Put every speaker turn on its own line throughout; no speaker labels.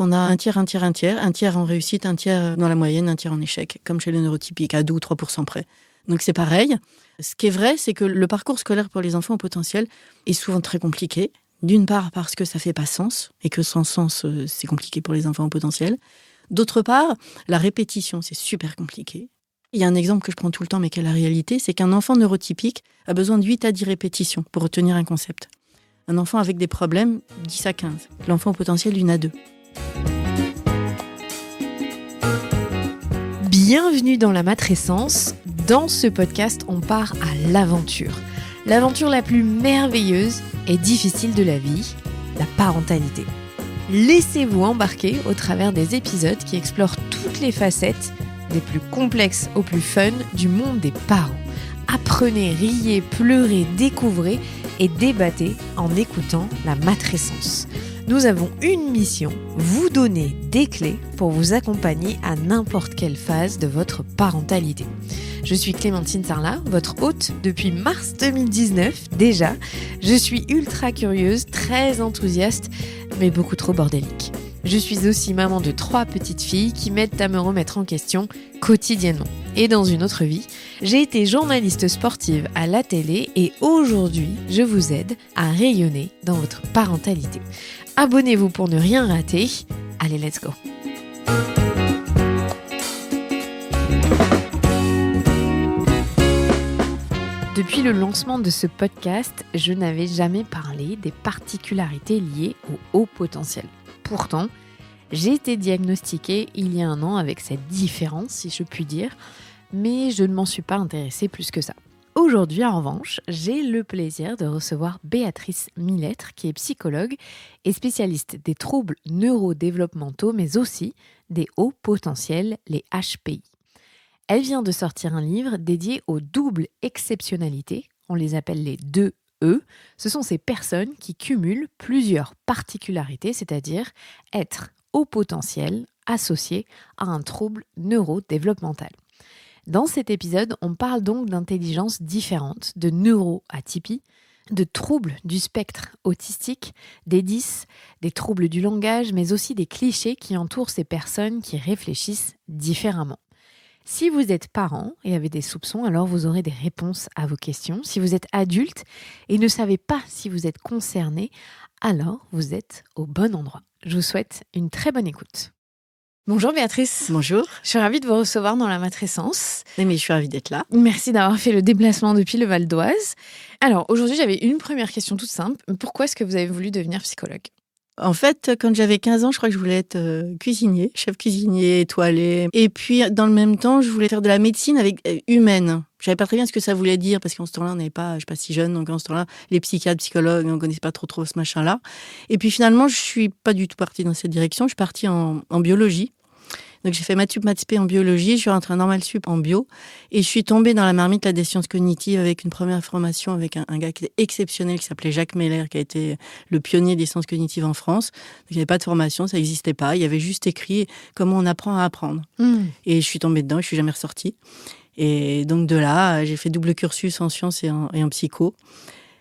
On a un tiers en réussite, un tiers dans la moyenne, un tiers en échec, comme chez les neurotypiques, à 2 ou 3% près. Donc c'est pareil. Ce qui est vrai, c'est que le parcours scolaire pour les enfants au potentiel est souvent très compliqué. D'une part parce que ça fait pas sens, et que sans sens, c'est compliqué pour les enfants au potentiel. D'autre part, la répétition, c'est super compliqué. Il y a un exemple que je prends tout le temps, mais qui est la réalité, c'est qu'un enfant neurotypique a besoin de 8 à 10 répétitions pour retenir un concept. Un enfant avec des problèmes, 10 à 15. L'enfant au potentiel, 1 à 2.
Bienvenue dans la matrescence. Dans ce podcast, on part à l'aventure. L'aventure la plus merveilleuse et difficile de la vie, la parentalité. Laissez-vous embarquer au travers des épisodes qui explorent toutes les facettes, des plus complexes aux plus fun, du monde des parents. Apprenez, riez, pleurez, découvrez et débattez en écoutant la matrescence. Nous avons une mission, vous donner des clés pour vous accompagner à n'importe quelle phase de votre parentalité. Je suis Clémentine Sarlat, votre hôte depuis mars 2019 déjà. Je suis ultra curieuse, très enthousiaste, mais beaucoup trop bordélique. Je suis aussi maman de 3 petites filles qui m'aident à me remettre en question quotidiennement. Et dans une autre vie, j'ai été journaliste sportive à la télé et aujourd'hui, je vous aide à rayonner dans votre parentalité. Abonnez-vous pour ne rien rater. Allez, let's go! Depuis le lancement de ce podcast, je n'avais jamais parlé des particularités liées au haut potentiel. Pourtant, j'ai été diagnostiquée il y a 1 an avec cette différence, si je puis dire, mais je ne m'en suis pas intéressée plus que ça. Aujourd'hui, en revanche, j'ai le plaisir de recevoir Béatrice Millettre, qui est psychologue et spécialiste des troubles neurodéveloppementaux, mais aussi des hauts potentiels, les HPI. Elle vient de sortir un livre dédié aux doubles exceptionnalités, on les appelle les 2E. Ce sont ces personnes qui cumulent plusieurs particularités, c'est-à-dire être haut potentiel associé à un trouble neurodéveloppemental. Dans cet épisode, on parle donc d'intelligences différentes, de neuroatypie, de troubles du spectre autistique, des 10, des troubles du langage, mais aussi des clichés qui entourent ces personnes qui réfléchissent différemment. Si vous êtes parent et avez des soupçons, alors vous aurez des réponses à vos questions. Si vous êtes adulte et ne savez pas si vous êtes concerné, alors vous êtes au bon endroit. Je vous souhaite une très bonne écoute. Bonjour Béatrice.
Bonjour.
Je suis ravie de vous recevoir dans la matrescence.
Mais je suis ravie d'être là.
Merci d'avoir fait le déplacement depuis le Val d'Oise. Alors aujourd'hui, j'avais une première question toute simple. Pourquoi est-ce que vous avez voulu devenir psychologue ?
En fait, quand j'avais 15 ans, je crois que je voulais être cuisinier, chef cuisinier, étoilé. Et puis, dans le même temps, je voulais faire de la médecine avec humaine. Je savais pas très bien ce que ça voulait dire, parce qu'en ce temps-là, on n'avait pas, je suis pas si jeune, donc en ce temps-là, les psychiatres, psychologues, on connaissait pas trop ce machin-là. Et puis finalement, je suis pas du tout partie dans cette direction. Je suis partie en biologie. Donc j'ai fait maths sup, maths spé en biologie, je suis rentrée en normal sup en bio, et je suis tombée dans la marmite là, des sciences cognitives avec une première formation avec un gars qui était exceptionnel, qui s'appelait Jacques Meller, qui a été le pionnier des sciences cognitives en France. Donc il n'y avait pas de formation, ça n'existait pas, il y avait juste écrit comment on apprend à apprendre. Et je suis tombée dedans, je suis jamais ressortie. Et donc de là, j'ai fait double cursus en sciences et en psycho.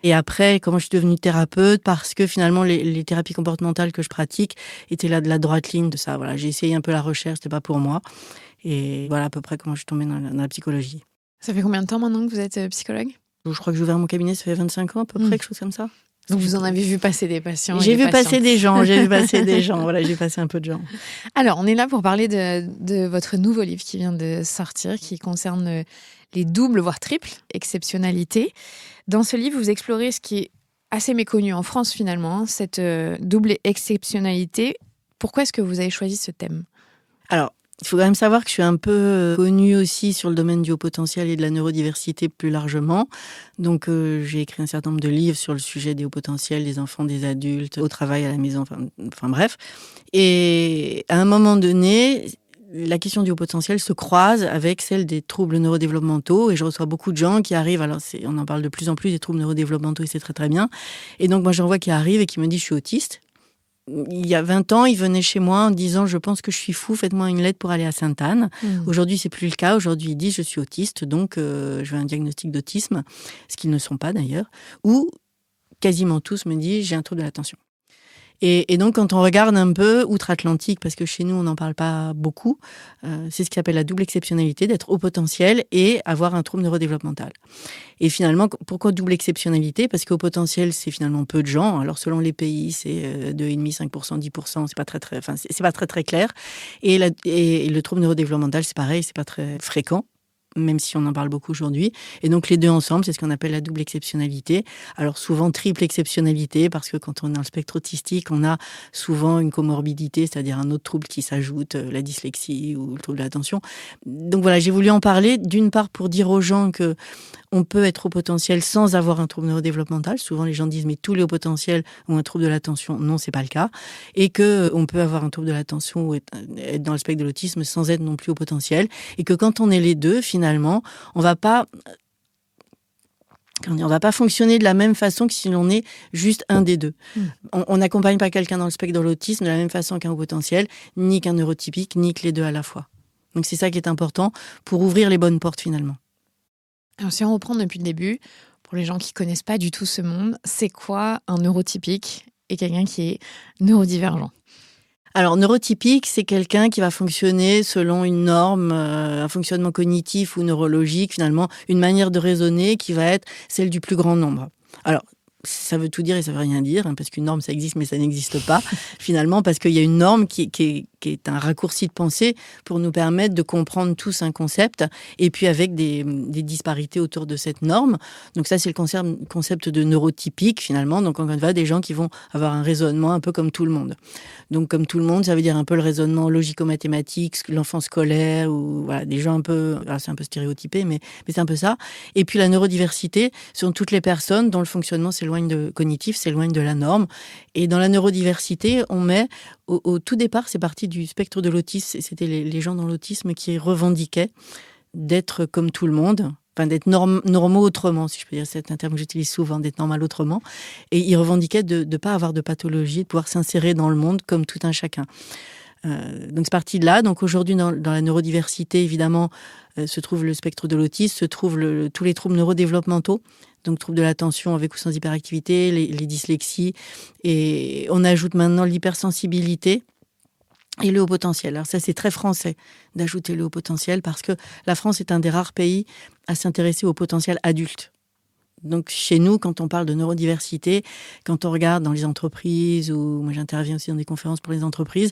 Et après, comment je suis devenue thérapeute, parce que finalement, les thérapies comportementales que je pratique étaient là de la droite ligne de ça. Voilà, j'ai essayé un peu la recherche, c'était pas pour moi. Et voilà à peu près comment je suis tombée dans la psychologie.
Ça fait combien de temps maintenant que vous êtes psychologue ?
Je crois que j'ai ouvert mon cabinet, ça fait 25 ans à peu près, quelque chose comme ça.
Donc vous en avez vu passer des patients.
J'ai vu passer des gens, voilà, j'ai passé un peu de gens.
Alors, on est là pour parler de votre nouveau livre qui vient de sortir, qui concerne les doubles, voire triples exceptionnalités. Dans ce livre, vous explorez ce qui est assez méconnu en France finalement, cette double exceptionnalité. Pourquoi est-ce que vous avez choisi ce thème ?
Alors, il faut quand même savoir que je suis un peu connue aussi sur le domaine du haut potentiel et de la neurodiversité plus largement. Donc, j'ai écrit un certain nombre de livres sur le sujet des hauts potentiels, des enfants, des adultes, au travail, à la maison, enfin bref. Et à un moment donné, la question du haut potentiel se croise avec celle des troubles neurodéveloppementaux, et je reçois beaucoup de gens qui arrivent, alors on en parle de plus en plus des troubles neurodéveloppementaux, et c'est très très bien. Et donc, moi, j'en vois qui arrivent et qui me disent « je suis autiste ». Il y a 20 ans, ils venaient chez moi en disant « je pense que je suis fou, faites-moi une lettre pour aller à Sainte-Anne ». Aujourd'hui, c'est plus le cas. Aujourd'hui, ils disent « je suis autiste, donc je veux un diagnostic d'autisme », ce qu'ils ne sont pas d'ailleurs. Ou quasiment tous me disent « j'ai un trouble de l'attention ». Et donc, quand on regarde un peu outre-Atlantique, parce que chez nous, on n'en parle pas beaucoup, c'est ce qui s'appelle la double exceptionnalité, d'être haut potentiel et avoir un trouble neurodéveloppemental. Et finalement, pourquoi double exceptionnalité ? Parce qu'au potentiel, c'est finalement peu de gens. Alors, selon les pays, c'est 2,5%, 5%, 10%, c'est pas très clair. Et le trouble neurodéveloppemental, c'est pareil, c'est pas très fréquent, même si on en parle beaucoup aujourd'hui. Et donc, les deux ensemble, c'est ce qu'on appelle la double exceptionnalité. Alors, souvent triple exceptionnalité, parce que quand on est dans le spectre autistique, on a souvent une comorbidité, c'est-à-dire un autre trouble qui s'ajoute, la dyslexie ou le trouble de l'attention. Donc voilà, j'ai voulu en parler, d'une part pour dire aux gens que on peut être au potentiel sans avoir un trouble neurodéveloppemental. Souvent, les gens disent, mais tous les hauts potentiels ont un trouble de l'attention. Non, c'est pas le cas. Et que on peut avoir un trouble de l'attention ou être dans le spectre de l'autisme sans être non plus au potentiel. Et que quand on est les deux, finalement, on va pas fonctionner de la même façon que si l'on est juste un des deux. On n'accompagne pas quelqu'un dans le spectre de l'autisme de la même façon qu'un haut potentiel, ni qu'un neurotypique, ni que les deux à la fois. Donc c'est ça qui est important pour ouvrir les bonnes portes finalement.
Alors, si on reprend depuis le début, pour les gens qui connaissent pas du tout ce monde, c'est quoi un neurotypique et quelqu'un qui est neurodivergent ?
Alors, neurotypique, c'est quelqu'un qui va fonctionner selon une norme, un fonctionnement cognitif ou neurologique, finalement, une manière de raisonner qui va être celle du plus grand nombre. Alors, ça veut tout dire et ça veut rien dire, hein, parce qu'une norme, ça existe, mais ça n'existe pas, finalement, parce qu'il y a une norme qui est un raccourci de pensée pour nous permettre de comprendre tous un concept, et puis avec des disparités autour de cette norme. Donc ça, c'est le concept de neurotypique, finalement. Donc, encore une fois, des gens qui vont avoir un raisonnement un peu comme tout le monde. Donc, comme tout le monde, ça veut dire un peu le raisonnement logico-mathématique, l'enfant scolaire, ou voilà, des gens un peu... Alors, c'est un peu stéréotypé, mais c'est un peu ça. Et puis, la neurodiversité, ce sont toutes les personnes dont le fonctionnement cognitif s'éloigne de la norme. Et dans la neurodiversité, on met... Au tout départ, c'est parti du spectre de l'autisme. C'était les gens dans l'autisme qui revendiquaient d'être comme tout le monde, enfin d'être normaux autrement, si je peux dire. C'est un terme que j'utilise souvent, d'être normal autrement. Et ils revendiquaient de ne pas avoir de pathologie, de pouvoir s'insérer dans le monde comme tout un chacun. Donc c'est parti de là. Donc aujourd'hui, dans la neurodiversité, évidemment, se trouve le spectre de l'autisme, se trouvent tous les troubles neurodéveloppementaux, donc troubles de l'attention avec ou sans hyperactivité, les dyslexies, et on ajoute maintenant l'hypersensibilité et le haut potentiel. Alors ça, c'est très français d'ajouter le haut potentiel, parce que la France est un des rares pays à s'intéresser au potentiel adulte. Donc chez nous, quand on parle de neurodiversité, quand on regarde dans les entreprises, ou moi j'interviens aussi dans des conférences pour les entreprises,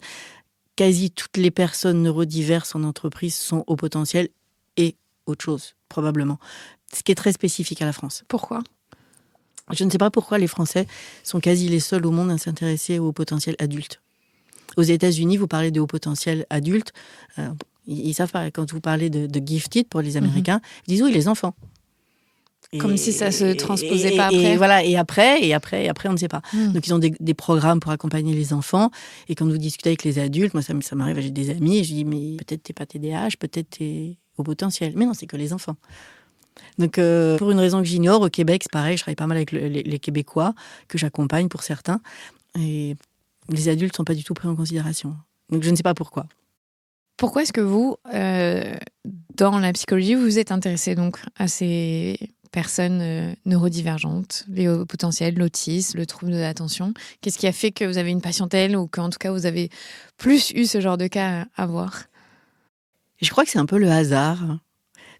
quasi toutes les personnes neurodiverses en entreprise sont au potentiel et autre chose, probablement. Ce qui est très spécifique à la France.
Pourquoi ?
Je ne sais pas pourquoi les Français sont quasi les seuls au monde à s'intéresser au potentiel adulte. Aux États-Unis, vous parlez de haut potentiel adulte. Ils savent pas, quand vous parlez de gifted pour les Américains, ils disent oui, les enfants.
Comme si ça se transposait pas après.
Et voilà, et après, on ne sait pas. Donc, ils ont des programmes pour accompagner les enfants. Et quand vous discutez avec les adultes, moi, ça m'arrive, j'ai des amis, et je dis, mais peut-être t'es pas TDAH, peut-être t'es au potentiel. Mais non, c'est que les enfants. Donc, pour une raison que j'ignore, au Québec, c'est pareil, je travaille pas mal avec les Québécois, que j'accompagne pour certains. Et les adultes ne sont pas du tout pris en considération. Donc, je ne sais pas pourquoi.
Pourquoi est-ce que vous, dans la psychologie, vous vous êtes intéressé donc à ces personnes neurodivergentes, les hauts potentiels, l'autisme, le trouble de l'attention ? Qu'est-ce qui a fait que vous avez une patientèle, ou qu'en tout cas vous avez plus eu ce genre de cas à voir ?
Je crois que c'est un peu le hasard.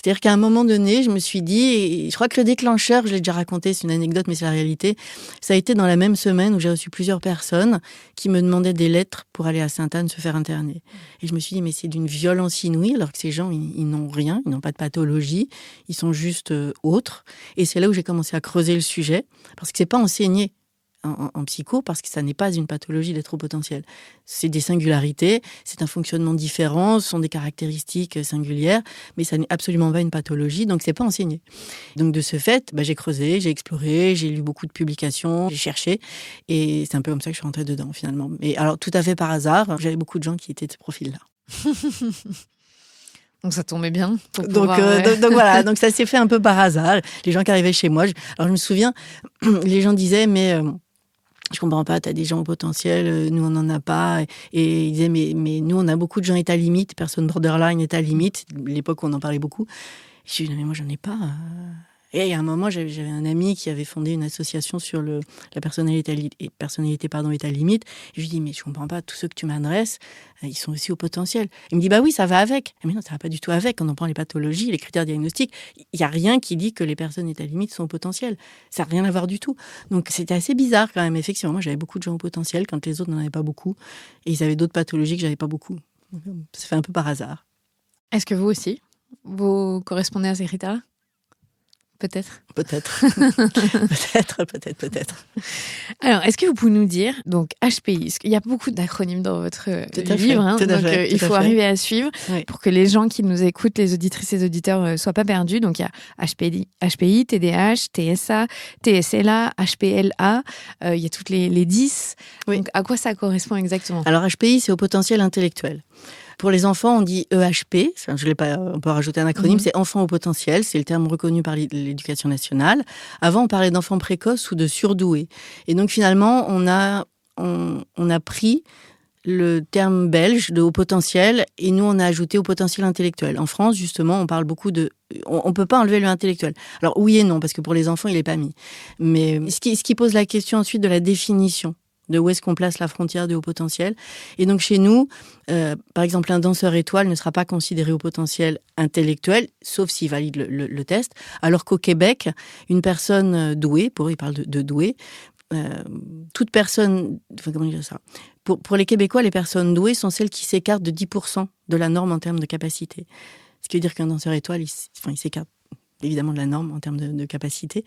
C'est-à-dire qu'à un moment donné, je me suis dit, et je crois que le déclencheur, je l'ai déjà raconté, c'est une anecdote, mais c'est la réalité, ça a été dans la même semaine où j'ai reçu plusieurs personnes qui me demandaient des lettres pour aller à Sainte-Anne se faire interner. Et je me suis dit, mais c'est d'une violence inouïe, alors que ces gens, ils n'ont rien, ils n'ont pas de pathologie, ils sont juste autres. Et c'est là où j'ai commencé à creuser le sujet, parce que c'est pas enseigné en psycho, parce que ça n'est pas une pathologie d'être au potentiel. C'est des singularités, c'est un fonctionnement différent, ce sont des caractéristiques singulières, mais ça n'est absolument pas une pathologie, donc c'est pas enseigné. Donc de ce fait, j'ai creusé, j'ai exploré, j'ai lu beaucoup de publications, j'ai cherché, et c'est un peu comme ça que je suis rentrée dedans finalement. Mais alors tout à fait par hasard, j'avais beaucoup de gens qui étaient de ce profil-là.
Donc ça tombait bien.
Donc voilà, donc ça s'est fait un peu par hasard. Les gens qui arrivaient chez moi, alors je me souviens, les gens disaient, mais je comprends pas, t'as des gens au potentiel, nous on n'en a pas. Et ils disaient, mais nous on a beaucoup de gens état limite, personne borderline, état limite, l'époque où on en parlait beaucoup. Je dis, mais moi j'en ai pas. Et il y a un moment, j'avais un ami qui avait fondé une association sur la personnalité état limite. Et je lui dis, mais je comprends pas, tous ceux que tu m'adresses, ils sont aussi au potentiel. Il me dit, bah oui, ça va avec. Mais non, ça va pas du tout avec. Quand on prend les pathologies, les critères diagnostiques, il y a rien qui dit que les personnes état limite sont au potentiel. Ça n'a rien à voir du tout. Donc c'était assez bizarre quand même. Effectivement, moi j'avais beaucoup de gens au potentiel quand les autres n'en avaient pas beaucoup. Et ils avaient d'autres pathologies que j'avais pas beaucoup. Donc, ça fait un peu par hasard.
Est-ce que vous aussi, vous correspondez à ces critères-là ? Peut-être.
Peut-être. Peut-être.
Alors, est-ce que vous pouvez nous dire, donc HPI, il y a beaucoup d'acronymes dans votre livre, hein, donc il faut arriver à suivre pour que les gens qui nous écoutent, les auditrices et les auditeurs, ne soient pas perdus. Donc, il y a HPI, TDAH, TSA, TSLA, HPLA, il y a toutes les 10. Oui. Donc, à quoi ça correspond exactement ?
Alors, HPI, c'est au potentiel intellectuel. Pour les enfants, on dit EHP, je l'ai pas, on peut rajouter un acronyme, c'est enfant au potentiel, c'est le terme reconnu par l'Éducation nationale. Avant, on parlait d'enfants précoces ou de surdoués. Et donc finalement, on a pris le terme belge de haut potentiel et nous, on a ajouté au potentiel intellectuel. En France, justement, on parle beaucoup de... On peut pas enlever le intellectuel. Alors oui et non, parce que pour les enfants, il est pas mis. Mais ce qui pose la question ensuite de la définition. De où est-ce qu'on place la frontière de haut potentiel. Et donc chez nous, par exemple, un danseur étoile ne sera pas considéré au potentiel intellectuel, sauf s'il valide le test, alors qu'au Québec, une personne douée, pour eux, ils parlent de douée, toute personne... Enfin, comment dire ça ? Pour les Québécois, les personnes douées sont celles qui s'écartent de 10% de la norme en termes de capacité. Ce qui veut dire qu'un danseur étoile, il s'écarte évidemment de la norme en termes de capacité.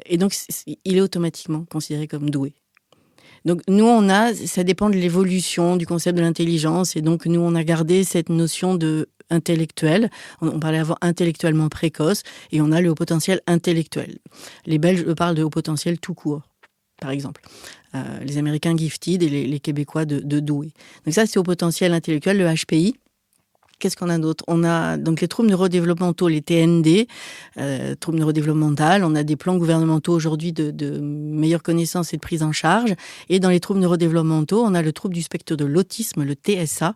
Et donc, il est automatiquement considéré comme doué. Donc nous, ça dépend de l'évolution du concept de l'intelligence, et donc nous, on a gardé cette notion de intellectuel. On parlait avant intellectuellement précoce, et on a le haut potentiel intellectuel. Les Belges parlent de haut potentiel tout court, par exemple. Les Américains gifted et les Québécois de doué. Donc ça, c'est haut potentiel intellectuel, le HPI. Qu'est-ce qu'on a d'autre ? On a donc les troubles neurodéveloppementaux, les TND, troubles neurodéveloppementaux. On a des plans gouvernementaux aujourd'hui de meilleure connaissance et de prise en charge. Et dans les troubles neurodéveloppementaux, on a le trouble du spectre de l'autisme, le TSA.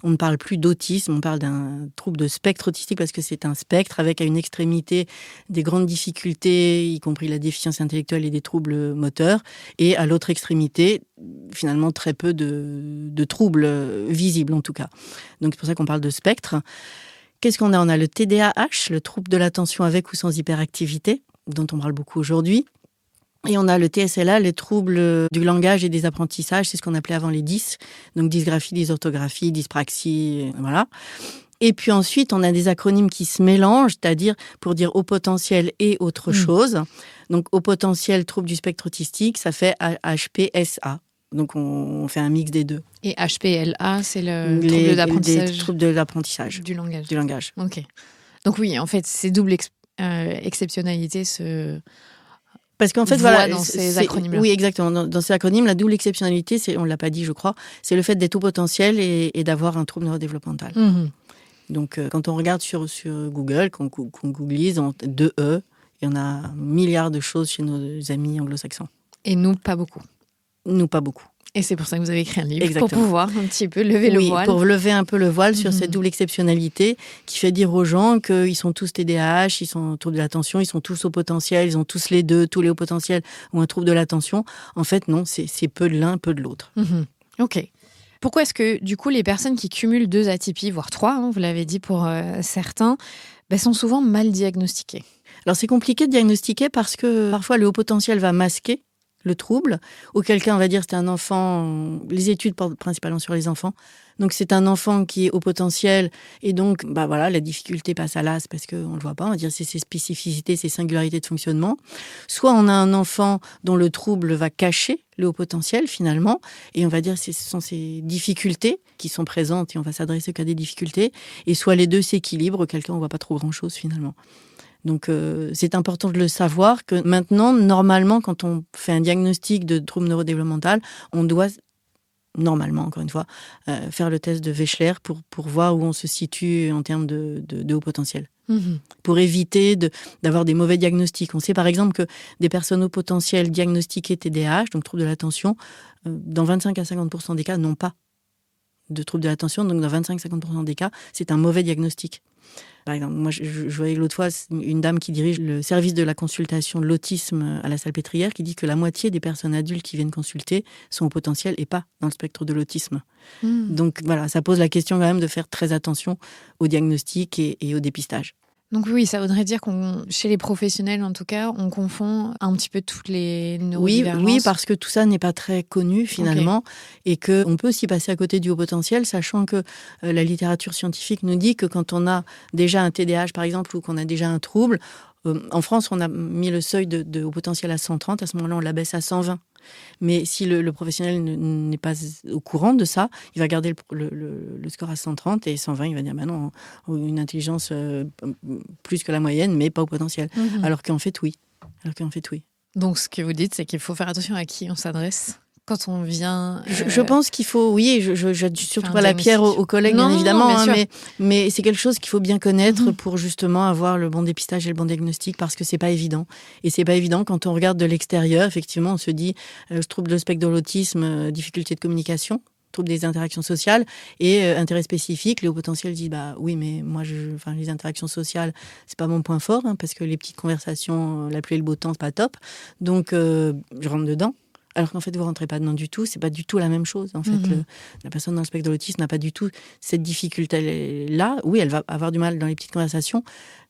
On ne parle plus d'autisme, on parle d'un trouble de spectre autistique parce que c'est un spectre avec à une extrémité des grandes difficultés, y compris la déficience intellectuelle et des troubles moteurs, et à l'autre extrémité, finalement très peu de troubles visibles en tout cas. Donc c'est pour ça qu'on parle de spectre. Qu'est-ce qu'on a ? On a le TDAH, le trouble de l'attention avec ou sans hyperactivité, dont on parle beaucoup aujourd'hui. Et on a le TSLA, les troubles du langage et des apprentissages, c'est ce qu'on appelait avant les dys, donc dysgraphie, dysorthographie, dyspraxie, voilà. Et puis ensuite, on a des acronymes qui se mélangent, c'est-à-dire pour dire haut potentiel et autre chose. Donc haut potentiel, trouble du spectre autistique, ça fait HPSA. Donc on fait un mix des deux.
Et HPLA, c'est le trouble d'apprentissage.
Les troubles de l'apprentissage.
Du langage.
Du langage.
Ok. Donc oui, en fait, ces doubles exceptionnalités
Parce qu'en fait, voilà,
dans ces acronymes-là.
Oui, exactement. Dans ces acronymes, la double exceptionnalité, on l'a pas dit, je crois, c'est le fait d'être au potentiel et d'avoir un trouble neurodéveloppemental. Donc, quand on regarde sur Google, qu'on googlise, 2 E, il y en a un milliard de choses chez nos amis anglo-saxons.
Et nous, pas beaucoup.
Nous, pas beaucoup.
Et c'est pour ça que vous avez écrit un livre,
exactement.
Pour pouvoir un petit peu lever le voile.
Oui, pour lever un peu le voile sur cette double exceptionnalité qui fait dire aux gens qu'ils sont tous TDAH, ils sont troubles de l'attention, ils sont tous au potentiel, ils ont tous les deux, tous les hauts potentiels ou un trouble de l'attention. En fait, non, c'est peu de l'un, peu de l'autre.
Ok. Pourquoi est-ce que, du coup, les personnes qui cumulent 2 atypies, voire 3, vous l'avez dit pour certains, sont souvent mal diagnostiquées ?
Alors, c'est compliqué de diagnostiquer parce que parfois, le haut potentiel va masquer le trouble, auquel cas on va dire c'est un enfant, les études portent principalement sur les enfants, donc c'est un enfant qui est au potentiel et donc voilà, la difficulté passe à l'as parce qu'on le voit pas, on va dire c'est ses spécificités, ses singularités de fonctionnement. Soit on a un enfant dont le trouble va cacher le haut potentiel finalement, et on va dire ce sont ces difficultés qui sont présentes et on va s'adresser qu'à des difficultés, et soit les deux s'équilibrent, auquel cas on voit pas trop grand chose finalement. Donc, c'est important de le savoir que maintenant, normalement, quand on fait un diagnostic de trouble neurodéveloppemental, on doit, normalement, encore une fois, faire le test de Wechsler pour voir où on se situe en termes de haut potentiel. Pour éviter d'avoir des mauvais diagnostics. On sait par exemple que des personnes au potentiel diagnostiquées TDAH, donc trouble de l'attention, dans 25 à 50% des cas, n'ont pas de troubles de l'attention. Donc, dans 25-50% des cas, c'est un mauvais diagnostic. Par exemple, moi, je voyais l'autre fois une dame qui dirige le service de la consultation de l'autisme à la Salpêtrière qui dit que la moitié des personnes adultes qui viennent consulter sont au potentiel et pas dans le spectre de l'autisme. Donc voilà, ça pose la question quand même de faire très attention au diagnostic et au dépistage.
Donc oui, ça voudrait dire chez les professionnels, en tout cas, on confond un petit peu toutes les neurodivergences.
Oui, parce que tout ça n'est pas très connu finalement, et qu'on peut aussi passer à côté du haut potentiel, sachant que la littérature scientifique nous dit que quand on a déjà un TDAH, par exemple, ou qu'on a déjà un trouble, en France, on a mis le seuil de haut potentiel à 130, à ce moment-là, on l'abaisse à 120. Mais si le professionnel n'est pas au courant de ça, il va garder le score à 130 et 120, il va dire non, une intelligence plus que la moyenne, mais pas au potentiel. Alors qu'en fait, oui.
Donc, ce que vous dites, c'est qu'il faut faire attention à qui on s'adresse quand on vient...
Je pense qu'il faut, oui, je surtout pas la pierre aux collègues, bien évidemment, mais c'est quelque chose qu'il faut bien connaître pour justement avoir le bon dépistage et le bon diagnostic, parce que c'est pas évident. Et c'est pas évident quand on regarde de l'extérieur, effectivement, on se dit, trouble de spectre de l'autisme, difficulté de communication, trouble des interactions sociales et intérêt spécifique. Les hauts potentiels disent oui, mais moi les interactions sociales c'est pas mon point fort, parce que les petites conversations, la pluie et le beau temps c'est pas top, donc je rentre dedans. Alors qu'en fait, vous ne rentrez pas dedans du tout. C'est pas du tout la même chose. En fait, la personne dans le spectre de l'autisme n'a pas du tout cette difficulté-là. Oui, elle va avoir du mal dans les petites conversations,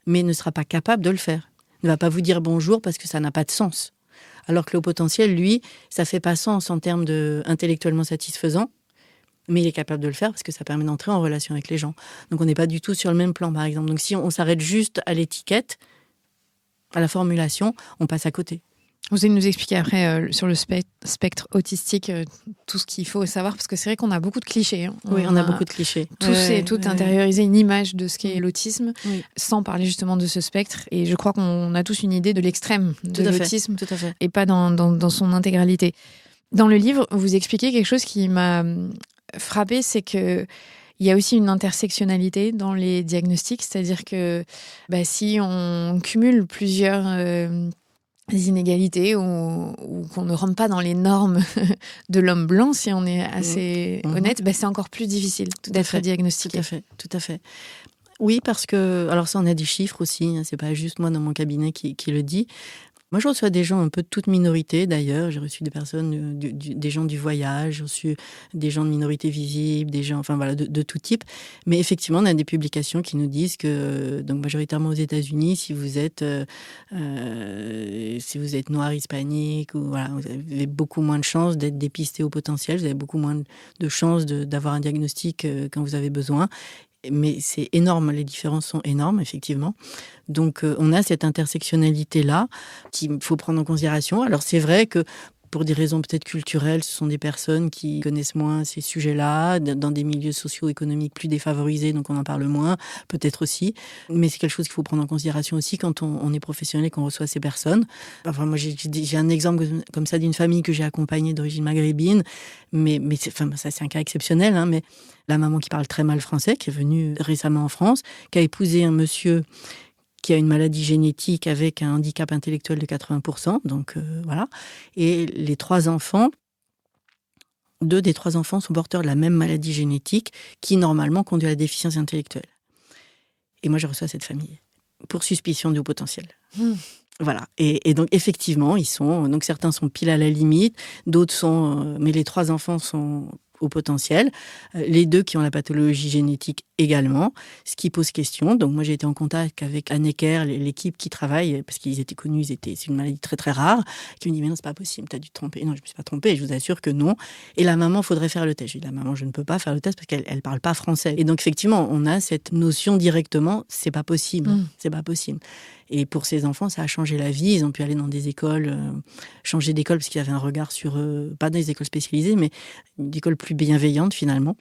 mais ne sera pas capable de le faire. Ne va pas vous dire bonjour parce que ça n'a pas de sens. Alors que le haut potentiel, lui, ça fait pas sens en termes de intellectuellement satisfaisant, mais il est capable de le faire parce que ça permet d'entrer en relation avec les gens. Donc on n'est pas du tout sur le même plan, par exemple. Donc si on s'arrête juste à l'étiquette, à la formulation, on passe à côté.
Vous allez nous expliquer après sur le spectre autistique tout ce qu'il faut savoir, parce que c'est vrai qu'on a beaucoup de clichés.
Oui, on a beaucoup de clichés.
Tout intériorisé une image de ce qu'est l'autisme, sans parler justement de ce spectre. Et je crois qu'on a tous une idée de l'extrême de l'autisme,
tout à fait.
Et pas dans son intégralité. Dans le livre, vous expliquez quelque chose qui m'a frappée, c'est que il y a aussi une intersectionnalité dans les diagnostics, c'est-à-dire que si on cumule plusieurs... inégalités ou qu'on ne rentre pas dans les normes de l'homme blanc, si on est assez honnête, c'est encore plus difficile d'être diagnostiqué.
Tout à fait. Oui, parce que, alors ça on a des chiffres aussi, c'est pas juste moi dans mon cabinet qui le dit. Moi, je reçois des gens un peu de toute minorité, d'ailleurs. J'ai reçu des personnes, des gens du voyage, j'ai reçu des gens de minorité visible, des gens, de tout type. Mais effectivement, on a des publications qui nous disent que, donc majoritairement aux États-Unis, si vous êtes noir, hispanique, ou voilà, vous avez beaucoup moins de chances d'être dépisté au potentiel. Vous avez beaucoup moins de chances d'avoir un diagnostic quand vous avez besoin. Mais c'est énorme, les différences sont énormes, effectivement. Donc, on a cette intersectionnalité-là qu'il faut prendre en considération. Alors, c'est vrai que pour des raisons peut-être culturelles, ce sont des personnes qui connaissent moins ces sujets-là, dans des milieux socio-économiques plus défavorisés, donc on en parle moins, peut-être aussi. Mais c'est quelque chose qu'il faut prendre en considération aussi quand on est professionnel et qu'on reçoit ces personnes. Enfin, moi, j'ai un exemple comme ça d'une famille que j'ai accompagnée d'origine maghrébine, mais ça, c'est un cas exceptionnel, mais la maman qui parle très mal français, qui est venue récemment en France, qui a épousé un monsieur qui a une maladie génétique avec un handicap intellectuel de 80%, donc voilà. Et les 3 enfants, 2 des 3 enfants sont porteurs de la même maladie génétique qui, normalement, conduit à la déficience intellectuelle. Et moi, je reçois cette famille pour suspicion du haut potentiel. Voilà. Et donc, effectivement, donc certains sont pile à la limite, d'autres sont... mais les 3 enfants sont au potentiel, les 2 qui ont la pathologie génétique également, ce qui pose question. Donc moi j'ai été en contact avec Anne Ecker, l'équipe qui travaille, parce qu'ils étaient connus, c'est une maladie très très rare, qui me dit mais non c'est pas possible, t'as dû te tromper. Non, je me suis pas trompée, je vous assure que non. Et la maman, faudrait faire le test. J'ai dit la maman, je ne peux pas faire le test parce qu'elle parle pas français. Et donc effectivement, on a cette notion directement, c'est pas possible, c'est pas possible. Et pour ces enfants, ça a changé la vie. Ils ont pu aller dans des écoles, changer d'école parce qu'ils avaient un regard sur eux, pas des écoles spécialisées, mais une école plus bienveillante finalement.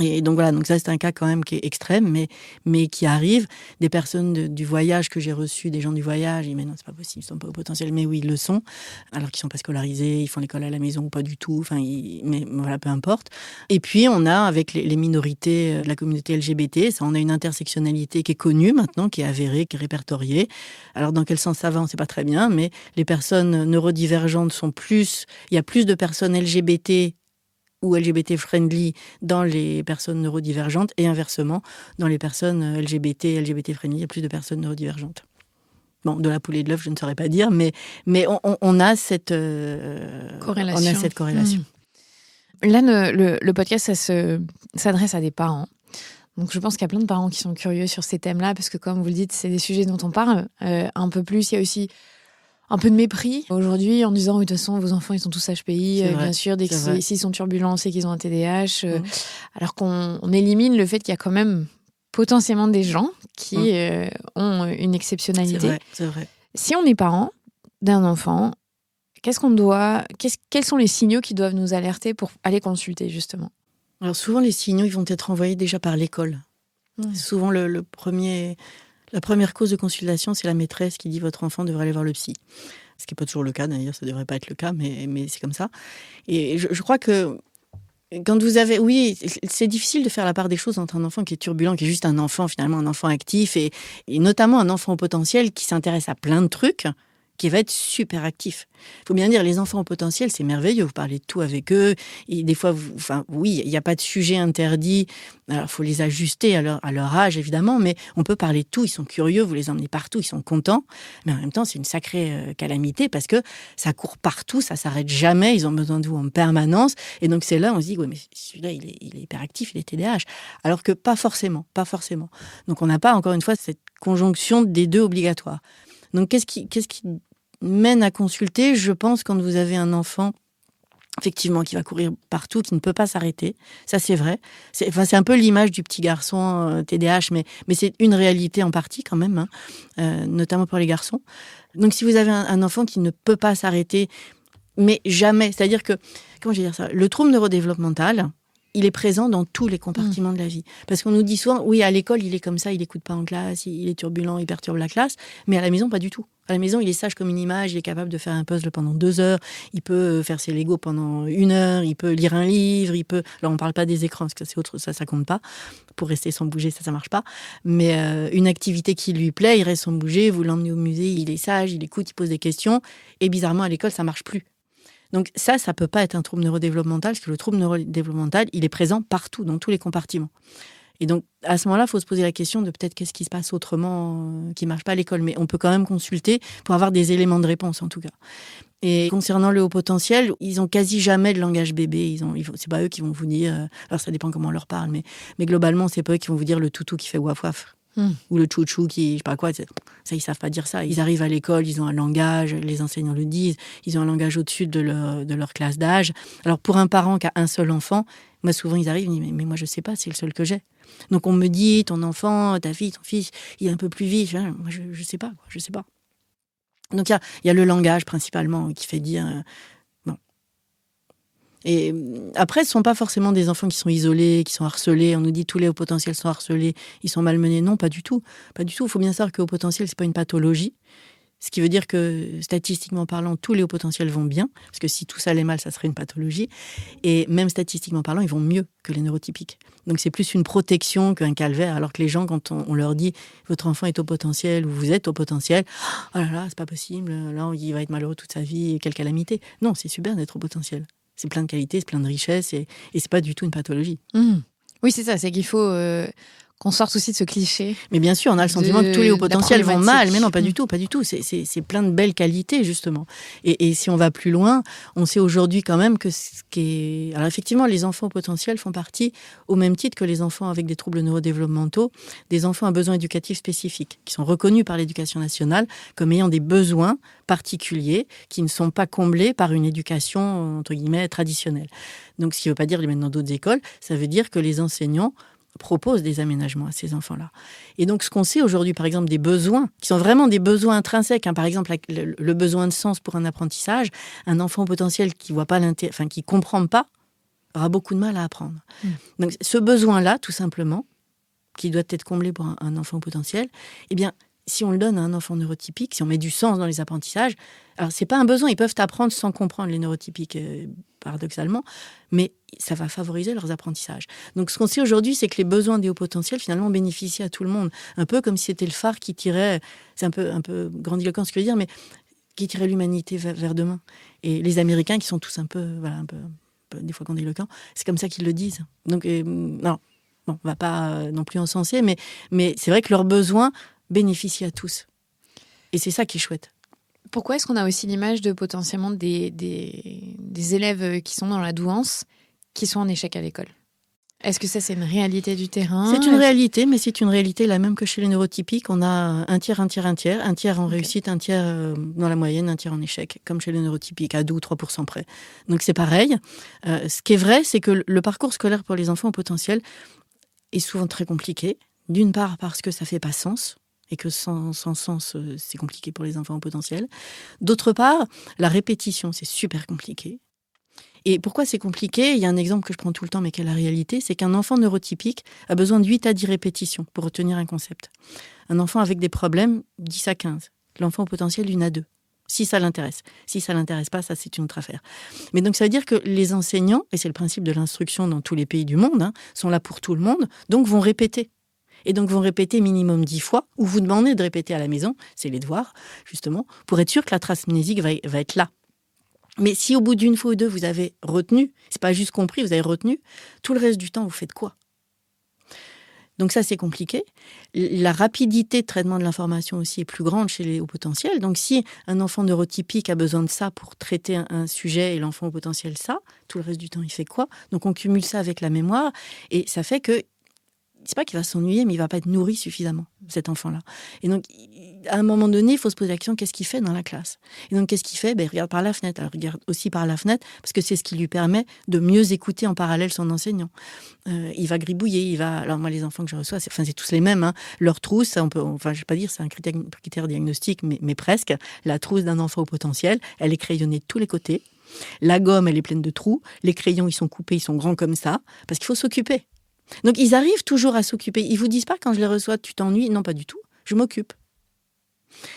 Et donc voilà, donc ça c'est un cas quand même qui est extrême, mais qui arrive. Des personnes du voyage que j'ai reçues, des gens du voyage, ils disent mais non c'est pas possible, ils sont pas au potentiel. Mais oui, ils le sont, alors qu'ils sont pas scolarisés, ils font l'école à la maison ou pas du tout. Mais voilà, peu importe. Et puis on a avec les minorités de la communauté LGBT, ça on a une intersectionnalité qui est connue maintenant, qui est avérée, qui est répertoriée. Alors dans quel sens ça va, on sait pas très bien, mais les personnes neurodivergentes sont plus, il y a plus de personnes LGBT ou LGBT-friendly dans les personnes neurodivergentes et inversement, dans les personnes LGBT-friendly, il y a plus de personnes neurodivergentes. Bon, de la poule et de l'œuf, je ne saurais pas dire, mais on a cette corrélation.
On a cette corrélation. Là, le podcast, ça s'adresse à des parents. Donc, je pense qu'il y a plein de parents qui sont curieux sur ces thèmes-là, parce que, comme vous le dites, c'est des sujets dont on parle un peu plus. Il y a aussi un peu de mépris aujourd'hui en disant, oui, de toute façon, vos enfants, ils sont tous HPI, bien sûr, dès s'ils sont turbulents, c'est qu'ils ont un TDAH. Alors qu'on élimine le fait qu'il y a quand même potentiellement des gens qui ont une exceptionnalité.
C'est vrai.
Si on est parent d'un enfant, quels sont les signaux qui doivent nous alerter pour aller consulter, justement ?
Alors souvent, les signaux, ils vont être envoyés déjà par l'école. Souvent, la première cause de consultation, c'est la maîtresse qui dit votre enfant devrait aller voir le psy. Ce qui n'est pas toujours le cas, d'ailleurs, ça ne devrait pas être le cas, mais c'est comme ça. Et je crois que quand vous avez... Oui, c'est difficile de faire la part des choses entre un enfant qui est turbulent, qui est juste un enfant, finalement, un enfant actif, et notamment un enfant au potentiel qui s'intéresse à plein de trucs, qui va être super actif. Il faut bien dire, les enfants au potentiel, c'est merveilleux. Vous parlez de tout avec eux. Et des fois, oui, il n'y a pas de sujet interdit. Alors, il faut les ajuster à leur âge, évidemment, mais on peut parler de tout. Ils sont curieux, vous les emmenez partout, ils sont contents. Mais en même temps, c'est une sacrée calamité parce que ça court partout, ça s'arrête jamais. Ils ont besoin de vous en permanence. Et donc, c'est là, on se dit, oui, mais celui-là, il est hyperactif, il est TDAH. Alors que pas forcément. Donc, on n'a pas, encore une fois, cette conjonction des deux obligatoire. Donc, qu'est-ce qui mène à consulter, je pense, quand vous avez un enfant, effectivement, qui va courir partout, qui ne peut pas s'arrêter. Ça, c'est vrai. C'est un peu l'image du petit garçon TDAH, mais c'est une réalité en partie quand même, notamment pour les garçons. Donc, si vous avez un enfant qui ne peut pas s'arrêter, mais jamais, c'est-à-dire que, comment je vais dire ça, le trouble neurodéveloppemental, il est présent dans tous les compartiments de la vie. Parce qu'on nous dit souvent, oui, à l'école, il est comme ça, il n'écoute pas en classe, il est turbulent, il perturbe la classe, mais à la maison, pas du tout. À la maison, il est sage comme une image, il est capable de faire un puzzle pendant 2 heures, il peut faire ses Legos pendant 1 heure, il peut lire un livre, Alors, on ne parle pas des écrans, parce que c'est autre, ça compte pas. Pour rester sans bouger, ça marche pas. Mais une activité qui lui plaît, il reste sans bouger, vous l'emmenez au musée, il est sage, il écoute, il pose des questions, et bizarrement, à l'école, ça marche plus. Donc ça peut pas être un trouble neurodéveloppemental, parce que le trouble neurodéveloppemental, il est présent partout, dans tous les compartiments. Et donc, à ce moment-là, il faut se poser la question de peut-être qu'est-ce qui se passe autrement qui ne marche pas à l'école. Mais on peut quand même consulter pour avoir des éléments de réponse, en tout cas. Et concernant le haut potentiel, ils ont quasi jamais de langage bébé. C'est pas eux qui vont vous dire... alors, ça dépend comment on leur parle, mais globalement, c'est pas eux qui vont vous dire le toutou qui fait waf waf. Ou le chouchou qui, je sais pas quoi, ça, ils savent pas dire ça. Ils arrivent à l'école, ils ont un langage, les enseignants le disent, ils ont un langage au-dessus de leur classe d'âge. Alors, pour un parent qui a un seul enfant, moi, souvent, ils arrivent, ils disent, mais moi, je sais pas, c'est le seul que j'ai. Donc, on me dit, ton enfant, ta fille, ton fils, il est un peu plus vite. Moi, je sais pas, quoi, je sais pas. Donc, il y a le langage, principalement, qui fait dire... Et après, ce ne sont pas forcément des enfants qui sont isolés, qui sont harcelés. On nous dit tous les hauts potentiels sont harcelés, ils sont malmenés. Non, pas du tout. Pas du tout. Il faut bien savoir que haut potentiel, ce n'est pas une pathologie. Ce qui veut dire que, statistiquement parlant, tous les hauts potentiels vont bien. Parce que si tout ça allait mal, ça serait une pathologie. Et même statistiquement parlant, ils vont mieux que les neurotypiques. Donc c'est plus une protection qu'un calvaire. Alors que les gens, quand on leur dit « votre enfant est au potentiel » ou « vous êtes au potentiel », « oh là là, c'est pas possible, là, il va être malheureux toute sa vie, quelle calamité ». Non, c'est super d'être au potentiel. C'est plein de qualités, c'est plein de richesses et c'est pas du tout une pathologie.
Oui, c'est ça, c'est qu'il faut qu'on sorte aussi de ce cliché.
Mais bien sûr, on a le sentiment que tous les hauts potentiels vont mal, mais non, pas du tout, pas du tout. C'est plein de belles qualités, justement. Et si on va plus loin, on sait aujourd'hui quand même que ce qui est... Alors effectivement, les enfants au potentiel font partie, au même titre que les enfants avec des troubles neurodéveloppementaux, des enfants à besoins éducatifs spécifiques, qui sont reconnus par l'éducation nationale comme ayant des besoins particuliers qui ne sont pas comblés par une éducation, entre guillemets, traditionnelle. Donc, ce qui ne veut pas dire les mettre dans d'autres écoles, ça veut dire que les enseignants proposent des aménagements à ces enfants-là. Et donc, ce qu'on sait aujourd'hui, par exemple, des besoins, qui sont vraiment des besoins intrinsèques, par exemple, le besoin de sens pour un apprentissage, un enfant potentiel qui voit pas qui comprend pas, aura beaucoup de mal à apprendre. Donc, ce besoin-là, tout simplement, qui doit être comblé pour un enfant potentiel, eh bien, si on le donne à un enfant neurotypique, si on met du sens dans les apprentissages, alors c'est pas un besoin, ils peuvent apprendre sans comprendre les neurotypiques, paradoxalement, mais ça va favoriser leurs apprentissages. Donc ce qu'on sait aujourd'hui, c'est que les besoins des hauts potentiels, finalement, bénéficient à tout le monde. Un peu comme si c'était le phare qui tirait, c'est un peu grandiloquent ce que je veux dire, mais qui tirait l'humanité vers demain. Et les Américains qui sont tous un peu des fois grandiloquent, c'est comme ça qu'ils le disent. Donc, non, bon, on va pas non plus encenser, mais c'est vrai que leurs besoins bénéficient à tous. Et c'est ça qui est chouette.
Pourquoi est-ce qu'on a aussi l'image de potentiellement des élèves qui sont dans la douance, qui sont en échec à l'école ? Est-ce que ça, c'est une réalité du terrain ?
C'est une réalité, mais c'est une réalité la même que chez les neurotypiques. On a un tiers en réussite, un tiers dans la moyenne, un tiers en échec, comme chez les neurotypiques, à 2 ou 3% près. Donc c'est pareil. Ce qui est vrai, c'est que le parcours scolaire pour les enfants au potentiel est souvent très compliqué. D'une part parce que ça fait pas sens, et que sans sens, c'est compliqué pour les enfants au potentiel. D'autre part, la répétition, c'est super compliqué. Et pourquoi c'est compliqué ? Il y a un exemple que je prends tout le temps, mais qui est la réalité, c'est qu'un enfant neurotypique a besoin de 8 à 10 répétitions pour retenir un concept. Un enfant avec des problèmes, 10 à 15. L'enfant au potentiel, 1 à 2. Si ça l'intéresse. Si ça l'intéresse pas, ça c'est une autre affaire. Mais donc ça veut dire que les enseignants, et c'est le principe de l'instruction dans tous les pays du monde, sont là pour tout le monde, donc vont répéter. Et donc vont répéter minimum 10 fois, ou vous demandez de répéter à la maison, c'est les devoirs, justement, pour être sûr que la trace mnésique va être là. Mais si au bout d'une fois ou deux, vous avez retenu, c'est pas juste compris, vous avez retenu, tout le reste du temps, vous faites quoi ? Donc ça, c'est compliqué. La rapidité de traitement de l'information aussi est plus grande chez les hauts potentiels. Donc si un enfant neurotypique a besoin de ça pour traiter un sujet et l'enfant au potentiel ça, tout le reste du temps, il fait quoi ? Donc on cumule ça avec la mémoire et ça fait que c'est pas qu'il va s'ennuyer, mais il va pas être nourri suffisamment, cet enfant-là. Et donc, à un moment donné, il faut se poser la question, qu'est-ce qu'il fait dans la classe ? Et donc, qu'est-ce qu'il fait ? Il regarde par la fenêtre. Alors, il regarde aussi par la fenêtre, parce que c'est ce qui lui permet de mieux écouter en parallèle son enseignant. Il va gribouiller, Alors, moi, les enfants que je reçois, c'est tous les mêmes. Leur trousse, je vais pas dire c'est un critère diagnostique, mais presque. La trousse d'un enfant au potentiel, elle est crayonnée de tous les côtés. La gomme, elle est pleine de trous. Les crayons, ils sont coupés, ils sont grands comme ça, parce qu'il faut s'occuper. Donc, ils arrivent toujours à s'occuper. Ils vous disent pas, quand je les reçois, tu t'ennuies ? Non, pas du tout. Je m'occupe.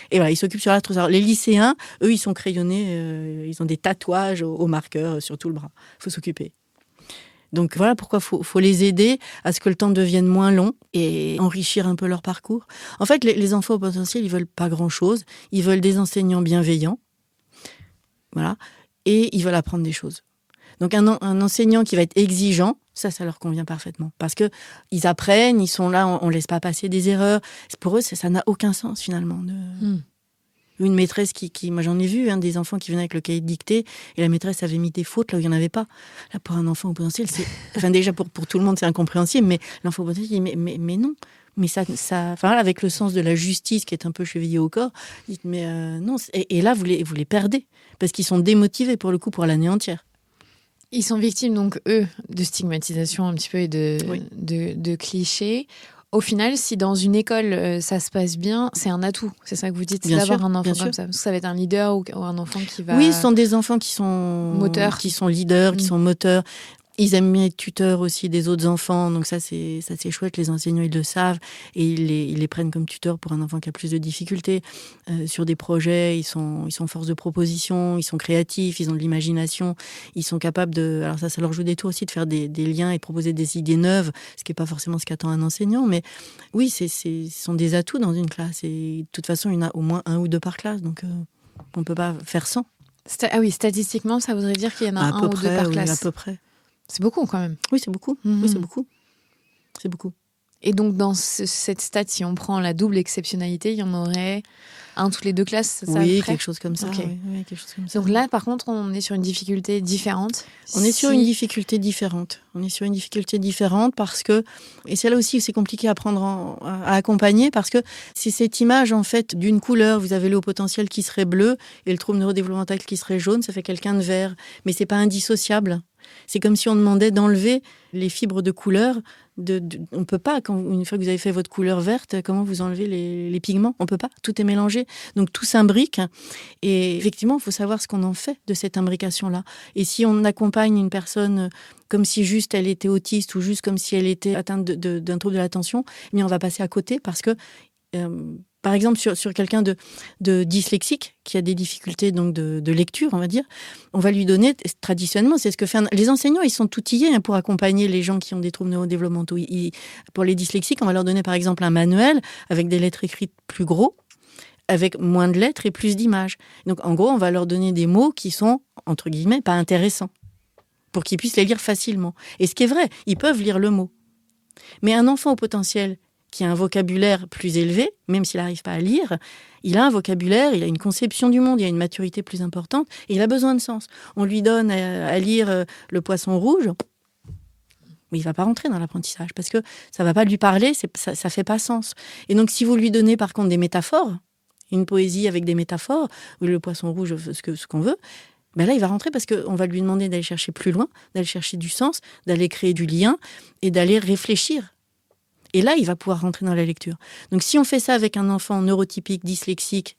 Et voilà, ils s'occupent sur la trousse. Alors, les lycéens, eux, ils sont crayonnés. Ils ont des tatouages au marqueur sur tout le bras. Il faut s'occuper. Donc, voilà pourquoi faut les aider à ce que le temps devienne moins long et enrichir un peu leur parcours. En fait, les enfants au potentiel, ils veulent pas grand-chose. Ils veulent des enseignants bienveillants. Voilà. Et ils veulent apprendre des choses. Donc, un enseignant qui va être exigeant, ça leur convient parfaitement. Parce que ils apprennent, ils sont là, on laisse pas passer des erreurs. Pour eux, ça n'a aucun sens, finalement. Une maîtresse moi j'en ai vu, des enfants qui venaient avec le cahier de dictée, et la maîtresse avait mis des fautes là où il n'y en avait pas. Là, pour un enfant au potentiel, déjà pour tout le monde, c'est incompréhensible, mais l'enfant au potentiel dit, mais non. Mais ça, avec le sens de la justice qui est un peu chevillé au corps, dites, mais non. Et là, vous les perdez. Parce qu'ils sont démotivés, pour le coup, pour l'année entière.
Ils sont victimes, donc, eux, de stigmatisation un petit peu et de clichés. Au final, si dans une école, ça se passe bien, c'est un atout. C'est ça que vous dites, c'est d'avoir un enfant comme ça. Parce que ça va être un leader ou un enfant qui va...
Oui, ce sont des enfants qui sont... moteurs. Qui sont leaders, qui sont moteurs. Ils aiment bien être tuteurs aussi des autres enfants, donc ça c'est chouette, les enseignants ils le savent et ils les prennent comme tuteurs pour un enfant qui a plus de difficultés. Sur des projets, ils sont force de proposition, ils sont créatifs, ils ont de l'imagination, ils sont capables de... Alors ça leur joue des tours aussi de faire des liens et de proposer des idées neuves, ce qui n'est pas forcément ce qu'attend un enseignant, mais oui, ce sont des atouts dans une classe et de toute façon il y en a au moins 1 ou 2 par classe, donc on ne peut pas faire sans.
Ah oui, statistiquement ça voudrait dire qu'il y en a 1 ou 2 par classe.
À peu près.
C'est beaucoup quand même.
Oui, c'est beaucoup. Oui, c'est beaucoup. C'est beaucoup.
Et donc, dans cette stat, si on prend la double exceptionnalité, il y en aurait 1 toutes les 2 classes, ça
Oui, quelque chose comme ça.
Okay.
Oui, quelque chose comme ça.
Donc là, par contre, on est sur une difficulté différente.
On est sur une difficulté différente. Parce que, et c'est là aussi où c'est compliqué à accompagner, parce que c'est cette image, en fait, d'une couleur. Vous avez le haut potentiel qui serait bleu et le trouble neurodéveloppemental qui serait jaune, ça fait quelqu'un de vert. Mais c'est pas indissociable. C'est comme si on demandait d'enlever les fibres de couleur. On peut pas, une fois que vous avez fait votre couleur verte, comment vous enlevez les pigments ? On peut pas, tout est mélangé. Donc tout s'imbrique. Et effectivement, il faut savoir ce qu'on en fait de cette imbrication-là. Et si on accompagne une personne comme si juste elle était autiste ou juste comme si elle était atteinte d'un trouble de l'attention, on va passer à côté parce que... par exemple, sur quelqu'un de dyslexique qui a des difficultés donc de lecture, on va dire, on va lui donner, traditionnellement, c'est ce que fait les enseignants, ils sont outillés pour accompagner les gens qui ont des troubles neurodéveloppementaux. Pour les dyslexiques, on va leur donner par exemple un manuel avec des lettres écrites plus gros, avec moins de lettres et plus d'images. Donc en gros, on va leur donner des mots qui sont, entre guillemets, pas intéressants. pour qu'ils puissent les lire facilement. Et ce qui est vrai, ils peuvent lire le mot. Mais un enfant au potentiel qui a un vocabulaire plus élevé, même s'il n'arrive pas à lire, il a un vocabulaire, il a une conception du monde, il a une maturité plus importante, et il a besoin de sens. On lui donne à lire Le Poisson rouge, mais il ne va pas rentrer dans l'apprentissage, parce que ça ne va pas lui parler, ça ne fait pas sens. Et donc, si vous lui donnez par contre des métaphores, une poésie avec des métaphores, ou Le Poisson rouge, ce qu'on veut, ben là, il va rentrer parce qu'on va lui demander d'aller chercher plus loin, d'aller chercher du sens, d'aller créer du lien et d'aller réfléchir. Et là, il va pouvoir rentrer dans la lecture. Donc, si on fait ça avec un enfant neurotypique, dyslexique,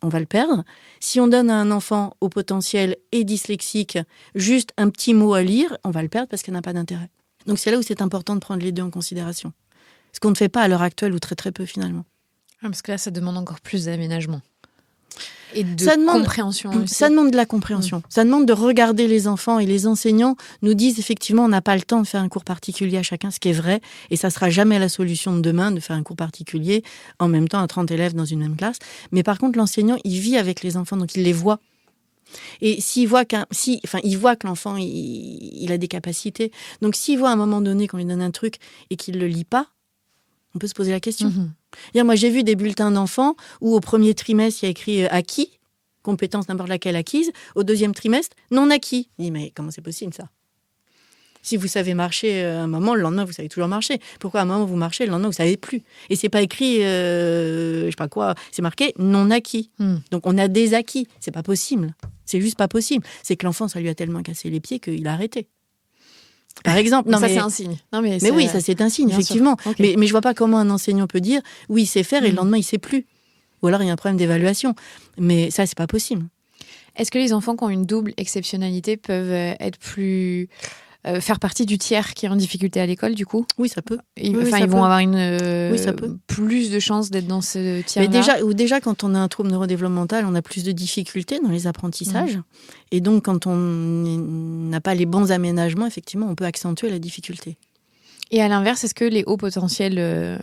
on va le perdre. Si on donne à un enfant au potentiel et dyslexique juste un petit mot à lire, on va le perdre parce qu'il n'a pas d'intérêt. Donc, c'est là où c'est important de prendre les deux en considération. Ce qu'on ne fait pas à l'heure actuelle, ou très très peu finalement.
Parce que là, ça demande encore plus d'aménagement. Et de compréhension aussi.
Ça demande de la compréhension. Ça demande de regarder les enfants, et les enseignants nous disent effectivement on n'a pas le temps de faire un cours particulier à chacun, ce qui est vrai, et ça sera jamais la solution de demain de faire un cours particulier en même temps à 30 élèves dans une même classe. Mais par contre, l'enseignant, il vit avec les enfants, donc il les voit. Et s'il voit il voit que l'enfant il a des capacités. Donc s'il voit à un moment donné qu'on lui donne un truc et qu'il le lit pas, on peut se poser la question. Moi, j'ai vu des bulletins d'enfants où au premier trimestre, il y a écrit acquis, compétence n'importe laquelle acquise. Au deuxième trimestre, non acquis. Je dis, mais comment c'est possible ça ? Si vous savez marcher un moment, le lendemain, vous savez toujours marcher. Pourquoi à un moment, vous marchez, le lendemain, vous ne savez plus ? Et c'est pas écrit, je sais pas quoi, c'est marqué non acquis. Donc, on a des acquis. C'est pas possible. C'est juste pas possible. C'est que l'enfant, ça lui a tellement cassé les pieds qu'il a arrêté. Par exemple,
c'est un signe.
Mais oui, ça c'est un signe, effectivement. Okay. Mais je vois pas comment un enseignant peut dire oui, il sait faire et le lendemain il sait plus. Ou alors il y a un problème d'évaluation. Mais ça, c'est pas possible.
Est-ce que les enfants qui ont une double exceptionnalité peuvent être plus faire partie du tiers qui est en difficulté à l'école, du coup ?
Oui, ça peut.
Ils vont avoir plus de chances d'être dans ce tiers-là.
Mais déjà, quand on a un trouble neurodéveloppemental, on a plus de difficultés dans les apprentissages. Et donc, quand on n'a pas les bons aménagements, effectivement, on peut accentuer la difficulté.
Et à l'inverse, est-ce que les hauts potentiels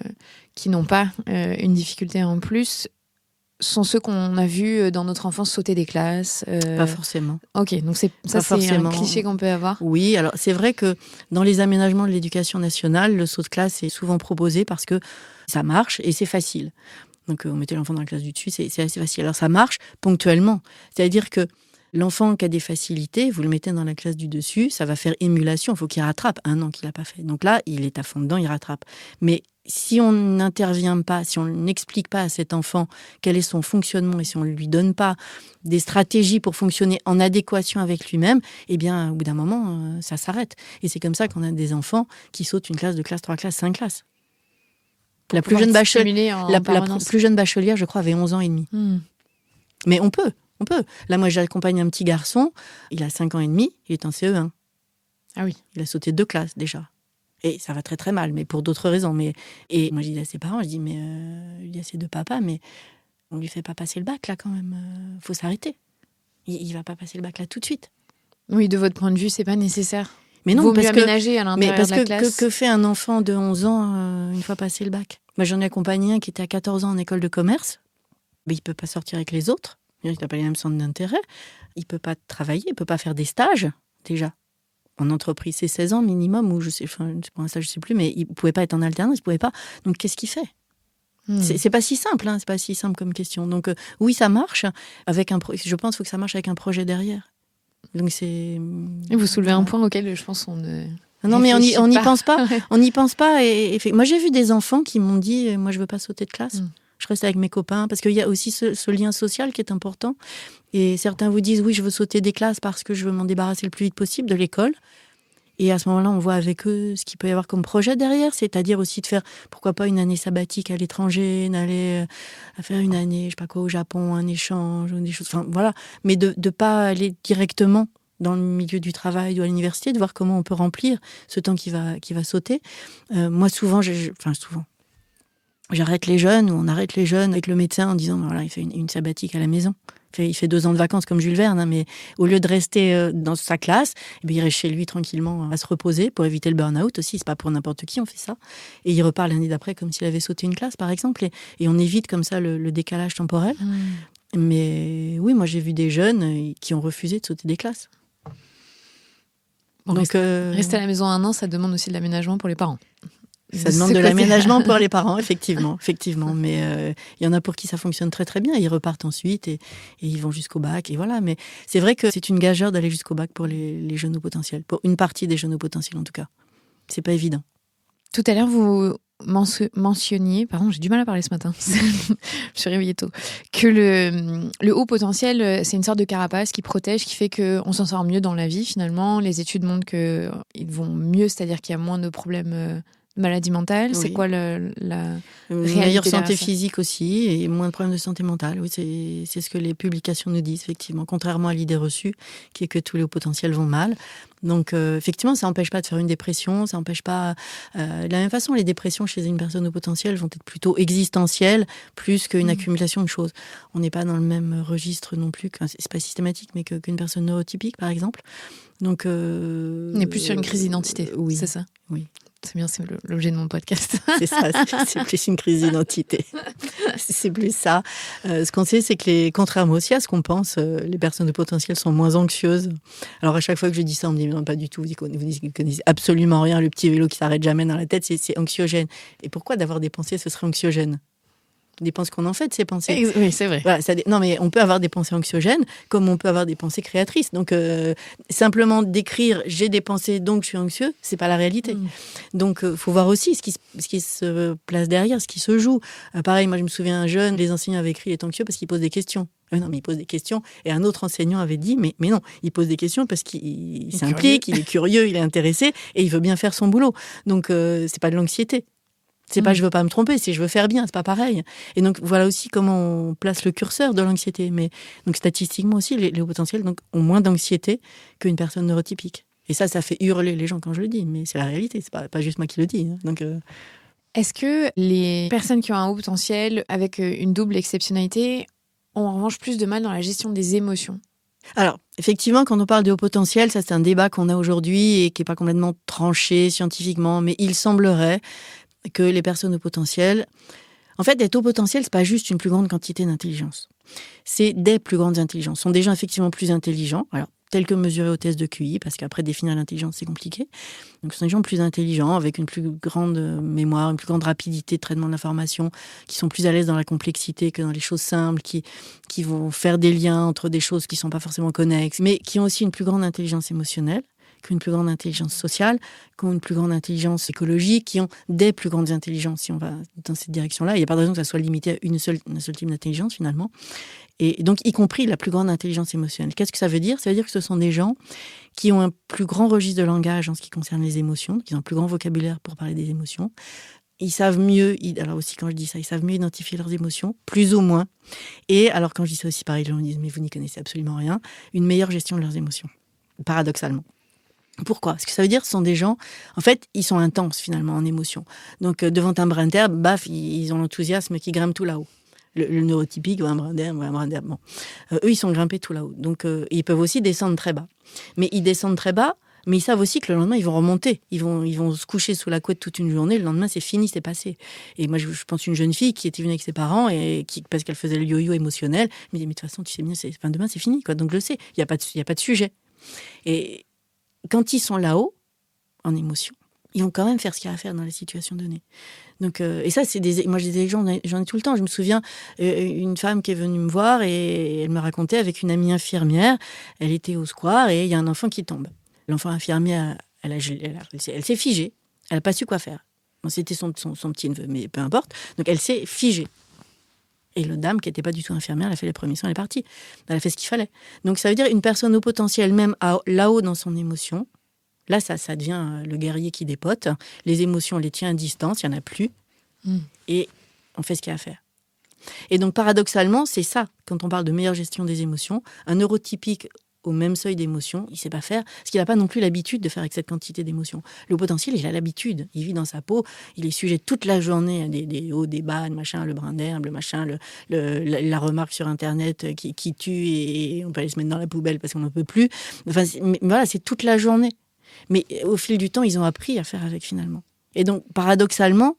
qui n'ont pas une difficulté en plus sont ceux qu'on a vus dans notre enfance sauter des classes
Pas forcément.
Ok, donc c'est un cliché qu'on peut avoir.
Oui, alors c'est vrai que dans les aménagements de l'éducation nationale, le saut de classe est souvent proposé parce que ça marche et c'est facile. Donc on mettait l'enfant dans la classe du dessus, c'est assez facile. Alors ça marche ponctuellement, c'est-à-dire que l'enfant qui a des facilités, vous le mettez dans la classe du dessus, ça va faire émulation, il faut qu'il rattrape un an qu'il n'a pas fait. Donc là, il est à fond dedans, il rattrape. Mais si on n'intervient pas, si on n'explique pas à cet enfant quel est son fonctionnement et si on ne lui donne pas des stratégies pour fonctionner en adéquation avec lui-même, eh bien, au bout d'un moment, ça s'arrête. Et c'est comme ça qu'on a des enfants qui sautent une classe, deux classes, trois classes, 5 classes. La plus jeune bachelière, je crois, avait 11 ans et demi. Mais on peut. Là, moi, j'accompagne un petit garçon, il a 5 ans et demi, il est en CE1.
Ah oui.
Il a sauté 2 classes déjà. Et ça va très très mal, mais pour d'autres raisons. Et moi, je dis à ses parents, je dis à ses deux papas, mais on lui fait pas passer le bac là quand même. Faut s'arrêter. Il va pas passer le bac là tout de suite.
Oui, de votre point de vue, c'est pas nécessaire.
Mais non,
vaut mieux aménager à l'intérieur de la classe.
Que fait un enfant de 11 ans une fois passé le bac ? Moi, j'en ai accompagné un qui était à 14 ans en école de commerce. Mais il peut pas sortir avec les autres. Il n'a pas les mêmes centres d'intérêt. Il peut pas travailler, il peut pas faire des stages déjà. En entreprise, c'est 16 ans minimum, ou pour un stage, je sais plus, mais il ne pouvait pas être en alternance, il ne pouvait pas. Donc, qu'est-ce qu'il fait ? C'est pas si simple, c'est pas si simple comme question. Donc, oui, ça marche. Je pense qu'il faut que ça marche avec un projet derrière. Donc, c'est...
Et vous soulevez un point auquel, je pense, on ne...
Non, mais on n'y pense pas. On n'y pense pas. Moi, j'ai vu des enfants qui m'ont dit, moi, je ne veux pas sauter de classe. Je reste avec mes copains, parce qu'il y a aussi ce lien social qui est important. Et certains vous disent, oui, je veux sauter des classes parce que je veux m'en débarrasser le plus vite possible de l'école. Et à ce moment-là, on voit avec eux ce qu'il peut y avoir comme projet derrière, c'est-à-dire aussi de faire, pourquoi pas, une année sabbatique à l'étranger, d'aller faire une année, je sais pas quoi, au Japon, un échange, ou des choses, enfin voilà. Mais de ne pas aller directement dans le milieu du travail ou à l'université, de voir comment on peut remplir ce temps qui va sauter. Moi, souvent, j'arrête les jeunes, ou on arrête les jeunes avec le médecin en disant, voilà, il fait une sabbatique à la maison. Il fait 2 ans de vacances comme Jules Verne, mais au lieu de rester dans sa classe, il reste chez lui tranquillement à se reposer pour éviter le burn-out aussi. C'est pas pour n'importe qui, on fait ça. Et il repart l'année d'après comme s'il avait sauté une classe, par exemple. Et on évite comme ça le décalage temporel. Mais oui, moi j'ai vu des jeunes qui ont refusé de sauter des classes.
Bon,
Donc,
rester à la maison 1 an, ça demande aussi de l'aménagement pour les parents.
Ça demande de l'aménagement pour les parents, effectivement. Mais il y en a pour qui ça fonctionne très très bien. Ils repartent ensuite et ils vont jusqu'au bac. Et voilà. Mais c'est vrai que c'est une gageure d'aller jusqu'au bac pour les jeunes au potentiel. Pour une partie des jeunes au potentiel, en tout cas. C'est pas évident.
Tout à l'heure, vous mentionniez, pardon, j'ai du mal à parler ce matin, je suis réveillée tôt, que le haut potentiel, c'est une sorte de carapace qui protège, qui fait qu'on s'en sort mieux dans la vie finalement. Les études montrent qu'ils vont mieux, c'est-à-dire qu'il y a moins de problèmes de maladie mentale. Oui. C'est quoi la réalité
meilleure santé
ça
physique aussi et moins de problèmes de santé mentale. Oui, c'est ce que les publications nous disent, effectivement, contrairement à l'idée reçue, qui est que tous les hauts potentiels vont mal. Donc, effectivement, ça n'empêche pas de faire une dépression, ça n'empêche pas... de la même façon, les dépressions chez une personne au potentiel vont être plutôt existentielles, plus qu'une accumulation de choses. On n'est pas dans le même registre non plus, c'est pas systématique, mais qu'une personne neurotypique, par exemple. Donc,
on est plus sur une crise d'identité,
oui,
c'est ça?
Oui.
C'est bien, c'est l'objet de mon podcast.
C'est ça, c'est plus une crise d'identité. C'est plus ça. Ce qu'on sait, c'est que contrairement aussi à ce qu'on pense, les personnes de potentiel sont moins anxieuses. Alors à chaque fois que je dis ça, on me dit non, pas du tout, vous connaissez absolument rien, le petit vélo qui s'arrête jamais dans la tête, c'est anxiogène. Et pourquoi d'avoir des pensées, ce serait anxiogène ? Des pensées qu'on en fait de ces pensées.
Oui, c'est vrai.
Voilà, non, mais on peut avoir des pensées anxiogènes comme on peut avoir des pensées créatrices. Donc, simplement d'écrire « j'ai des pensées, donc je suis anxieux », c'est pas la réalité. Donc, faut voir aussi ce qui se place derrière, ce qui se joue. Pareil, moi, je me souviens, jeune, les enseignants avaient écrit « il est anxieux parce qu'il pose des questions ». Non, mais il pose des questions. Et un autre enseignant avait dit « mais non, il pose des questions parce qu'il s'implique, il est curieux, il est intéressé et il veut bien faire son boulot. » Donc, c'est pas de l'anxiété. C'est pas je veux pas me tromper, c'est je veux faire bien, c'est pas pareil. Et donc voilà aussi comment on place le curseur de l'anxiété. Mais donc statistiquement aussi, les hauts potentiels donc, ont moins d'anxiété qu'une personne neurotypique. Et ça fait hurler les gens quand je le dis, mais c'est la réalité, c'est pas juste moi qui le dis. Hein. Donc,
est-ce que les personnes qui ont un haut potentiel avec une double exceptionnalité ont en revanche plus de mal dans la gestion des émotions ?
Alors, effectivement, quand on parle de haut potentiel, ça c'est un débat qu'on a aujourd'hui et qui n'est pas complètement tranché scientifiquement, mais il semblerait que les personnes au potentiel... En fait, être au potentiel, c'est pas juste une plus grande quantité d'intelligence. C'est des plus grandes intelligences. Ce sont des gens effectivement plus intelligents, alors tels que mesurés au test de QI, parce qu'après définir l'intelligence, c'est compliqué. Donc, ce sont des gens plus intelligents, avec une plus grande mémoire, une plus grande rapidité de traitement de l'information, qui sont plus à l'aise dans la complexité que dans les choses simples, qui vont faire des liens entre des choses qui sont pas forcément connexes, mais qui ont aussi une plus grande intelligence émotionnelle, qui ont une plus grande intelligence sociale, qui ont une plus grande intelligence écologique, qui ont des plus grandes intelligences, si on va dans cette direction-là. Il n'y a pas de raison que ça soit limité à un seul type d'intelligence, finalement. Et donc, y compris la plus grande intelligence émotionnelle. Qu'est-ce que ça veut dire ? Ça veut dire que ce sont des gens qui ont un plus grand registre de langage en ce qui concerne les émotions, qui ont un plus grand vocabulaire pour parler des émotions. Ils savent mieux, alors aussi quand je dis ça, ils savent mieux identifier leurs émotions, plus ou moins. Et alors quand je dis ça aussi, pareil, les gens me disent « mais vous n'y connaissez absolument rien », une meilleure gestion de leurs émotions, paradoxalement. Pourquoi ? Parce que ça veut dire que ce sont des gens, en fait, ils sont intenses finalement en émotion. Donc devant un brin d'herbe, baf, ils ont l'enthousiasme qui grimpe tout là-haut. Le neurotypique, un brin d'herbe, bon. Eux, ils sont grimpés tout là-haut. Donc ils peuvent aussi descendre très bas. Mais ils descendent très bas, mais ils savent aussi que le lendemain, ils vont remonter. Ils vont se coucher sous la couette toute une journée. Le lendemain, c'est fini, c'est passé. Et moi, je pense une jeune fille qui était venue avec ses parents et parce qu'elle faisait le yo-yo émotionnel, me dit, mais de toute façon, tu sais bien, demain, c'est fini, quoi. Donc je le sais, il n'y a pas de sujet. Et quand ils sont là-haut, en émotion, ils vont quand même faire ce qu'il y a à faire dans les situations données. Donc, et ça, moi, j'ai des exemples, j'en ai tout le temps. Je me souviens, une femme qui est venue me voir et elle me racontait avec une amie infirmière, elle était au square et il y a un enfant qui tombe. L'enfant infirmière, elle s'est figée, elle n'a pas su quoi faire. Bon, c'était son petit neveu, mais peu importe. Donc, elle s'est figée. Et la dame, qui n'était pas du tout infirmière, elle a fait les premiers soins, elle est partie. Elle a fait ce qu'il fallait. Donc, ça veut dire une personne au potentiel, même là-haut dans son émotion, là, ça devient le guerrier qui dépote. Les émotions, on les tient à distance, il n'y en a plus. Et on fait ce qu'il y a à faire. Et donc, paradoxalement, c'est ça, quand on parle de meilleure gestion des émotions. Un neurotypique au même seuil d'émotions, il ne sait pas faire, parce qu'il n'a pas non plus l'habitude de faire avec cette quantité d'émotions. Le potentiel, il a l'habitude. Il vit dans sa peau, il est sujet toute la journée à des hauts, des bas, le brin d'herbe, le machin, la remarque sur Internet qui tue et on peut aller se mettre dans la poubelle parce qu'on n'en peut plus. Enfin, mais voilà, c'est toute la journée. Mais au fil du temps, ils ont appris à faire avec, finalement. Et donc, paradoxalement,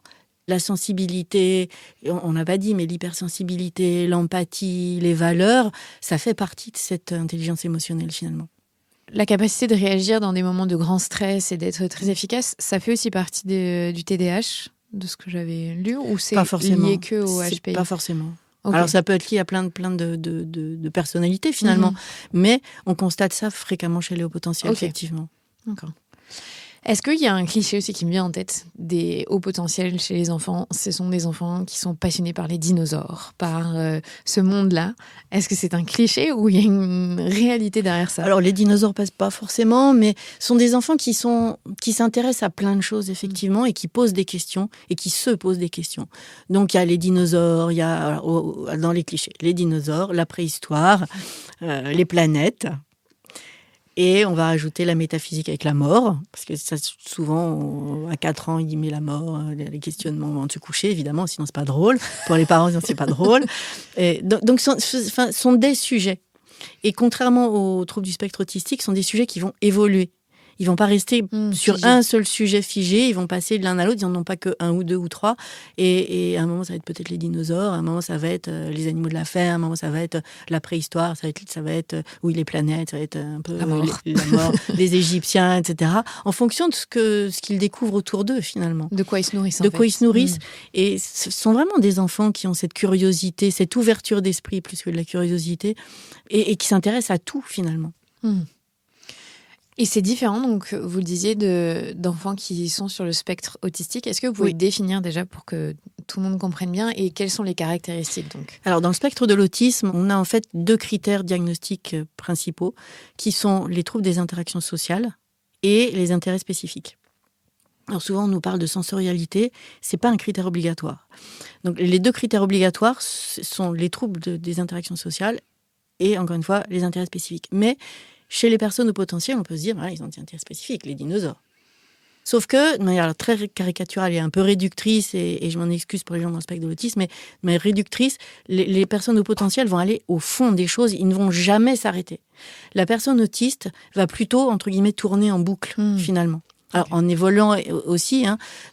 la sensibilité, on n'a pas dit, mais l'hypersensibilité, l'empathie, les valeurs, ça fait partie de cette intelligence émotionnelle, finalement.
la capacité de réagir dans des moments de grand stress et d'être très efficace, ça fait aussi partie du TDAH, de ce que j'avais lu, ou c'est lié que au HPI?
Pas forcément.
Okay.
Alors, ça peut être lié à plein de personnalités, finalement. Mais on constate ça fréquemment chez les hauts potentiels, effectivement.
D'accord. Est-ce qu'il y a un cliché aussi qui me vient en tête des hauts potentiels chez les enfants? Ce sont des enfants qui sont passionnés par les dinosaures, par ce monde-là. Est-ce que c'est un cliché ou il y a une réalité derrière ça?
Alors, les dinosaures passent pas forcément, mais ce sont des enfants qui s'intéressent à plein de choses, effectivement, et qui posent des questions, et qui se posent des questions. Donc, il y a les dinosaures, il y a, dans les clichés, les dinosaures, la préhistoire, les planètes. Et on va ajouter la métaphysique avec la mort, parce que ça, souvent, à 4 ans, il met la mort, les questionnements avant de se coucher, évidemment, sinon c'est pas drôle. Pour les parents, sinon c'est pas drôle. Et donc, sont des sujets. Et contrairement aux troubles du spectre autistique, sont des sujets qui vont évoluer. Ils vont pas rester sur un seul sujet figé, ils vont passer de l'un à l'autre, ils n'en ont pas que un ou deux ou trois. Et à un moment, ça va être peut-être les dinosaures, à un moment, ça va être les animaux de la ferme, à un moment, ça va être la préhistoire, ça va être oui, les planètes, ça va être un peu la mort, les Égyptiens, etc. En fonction de ce qu'ils découvrent autour d'eux, finalement.
De quoi ils se nourrissent,
quoi ils se nourrissent. Et ce sont vraiment des enfants qui ont cette curiosité, cette ouverture d'esprit, plus que de la curiosité, et qui s'intéressent à tout, finalement.
Et c'est différent, donc vous le disiez, d'enfants qui sont sur le spectre autistique. Est-ce que vous pouvez définir déjà pour que tout le monde comprenne bien et quelles sont les caractéristiques donc? Alors,
dans le spectre de l'autisme, on a en fait 2 critères diagnostiques principaux qui sont les troubles des interactions sociales et les intérêts spécifiques. Alors souvent, on nous parle de sensorialité, c'est pas un critère obligatoire. Donc les 2 critères obligatoires sont les troubles des interactions sociales et, encore une fois, les intérêts spécifiques. Mais chez les personnes au potentiel, on peut se dire, ils ont des intérêts spécifiques, les dinosaures. Sauf que, de manière très caricaturale et un peu réductrice, et je m'en excuse pour les gens dans le spectre de l'autisme, mais réductrice, les personnes au potentiel vont aller au fond des choses, ils ne vont jamais s'arrêter. La personne autiste va plutôt, entre guillemets, tourner en boucle, finalement. Alors, en évoluant aussi,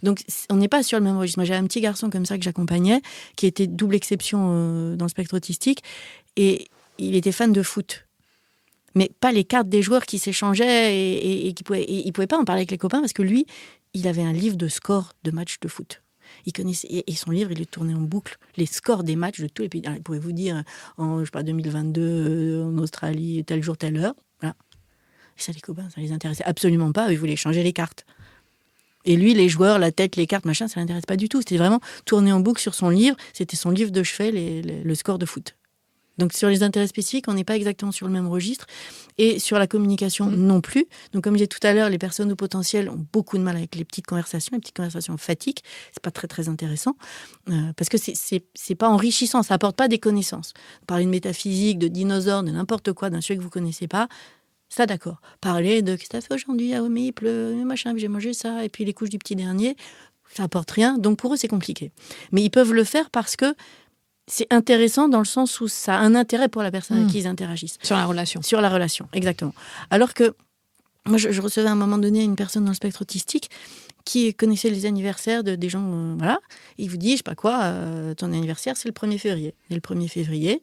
donc on n'est pas sur le même registre. Moi, j'ai un petit garçon comme ça que j'accompagnais, qui était double exception dans le spectre autistique, et il était fan de foot. Mais pas les cartes des joueurs qui s'échangeaient et il pouvait pas en parler avec les copains parce que lui, il avait un livre de scores de matchs de foot. Il connaissait, et son livre, il est tourné en boucle, les scores des matchs de tous les pays. Alors, il pouvait vous dire, en 2022, en Australie, tel jour, telle heure. Voilà. Et ça, les copains, ça les intéressait absolument pas. Ils voulaient changer les cartes. Et lui, les joueurs, la tête, les cartes, machin, ça l'intéresse pas du tout. C'était vraiment tourné en boucle sur son livre. C'était son livre de chevet, le score de foot. Donc, sur les intérêts spécifiques, on n'est pas exactement sur le même registre. Et sur la communication, non plus. Donc, comme je disais tout à l'heure, les personnes au potentiel ont beaucoup de mal avec les petites conversations fatigue. C'est pas très, très intéressant. Parce que c'est pas enrichissant. Ça apporte pas des connaissances. Parler de métaphysique, de dinosaures, de n'importe quoi, d'un sujet que vous connaissez pas, ça, d'accord. Parler de « qu'est-ce que t'as fait aujourd'hui? Ah oui, mais il pleut, machin, j'ai mangé ça. » Et puis, les couches du petit dernier, ça apporte rien. Donc, pour eux, c'est compliqué. Mais ils peuvent le faire parce que c'est intéressant dans le sens où ça a un intérêt pour la personne avec qui ils interagissent.
Sur la relation.
Sur la relation, exactement. Alors que, moi, je recevais à un moment donné une personne dans le spectre autistique qui connaissait les anniversaires des gens, voilà. Il vous dit, je sais pas quoi, ton anniversaire, c'est le 1er février. Et le 1er février,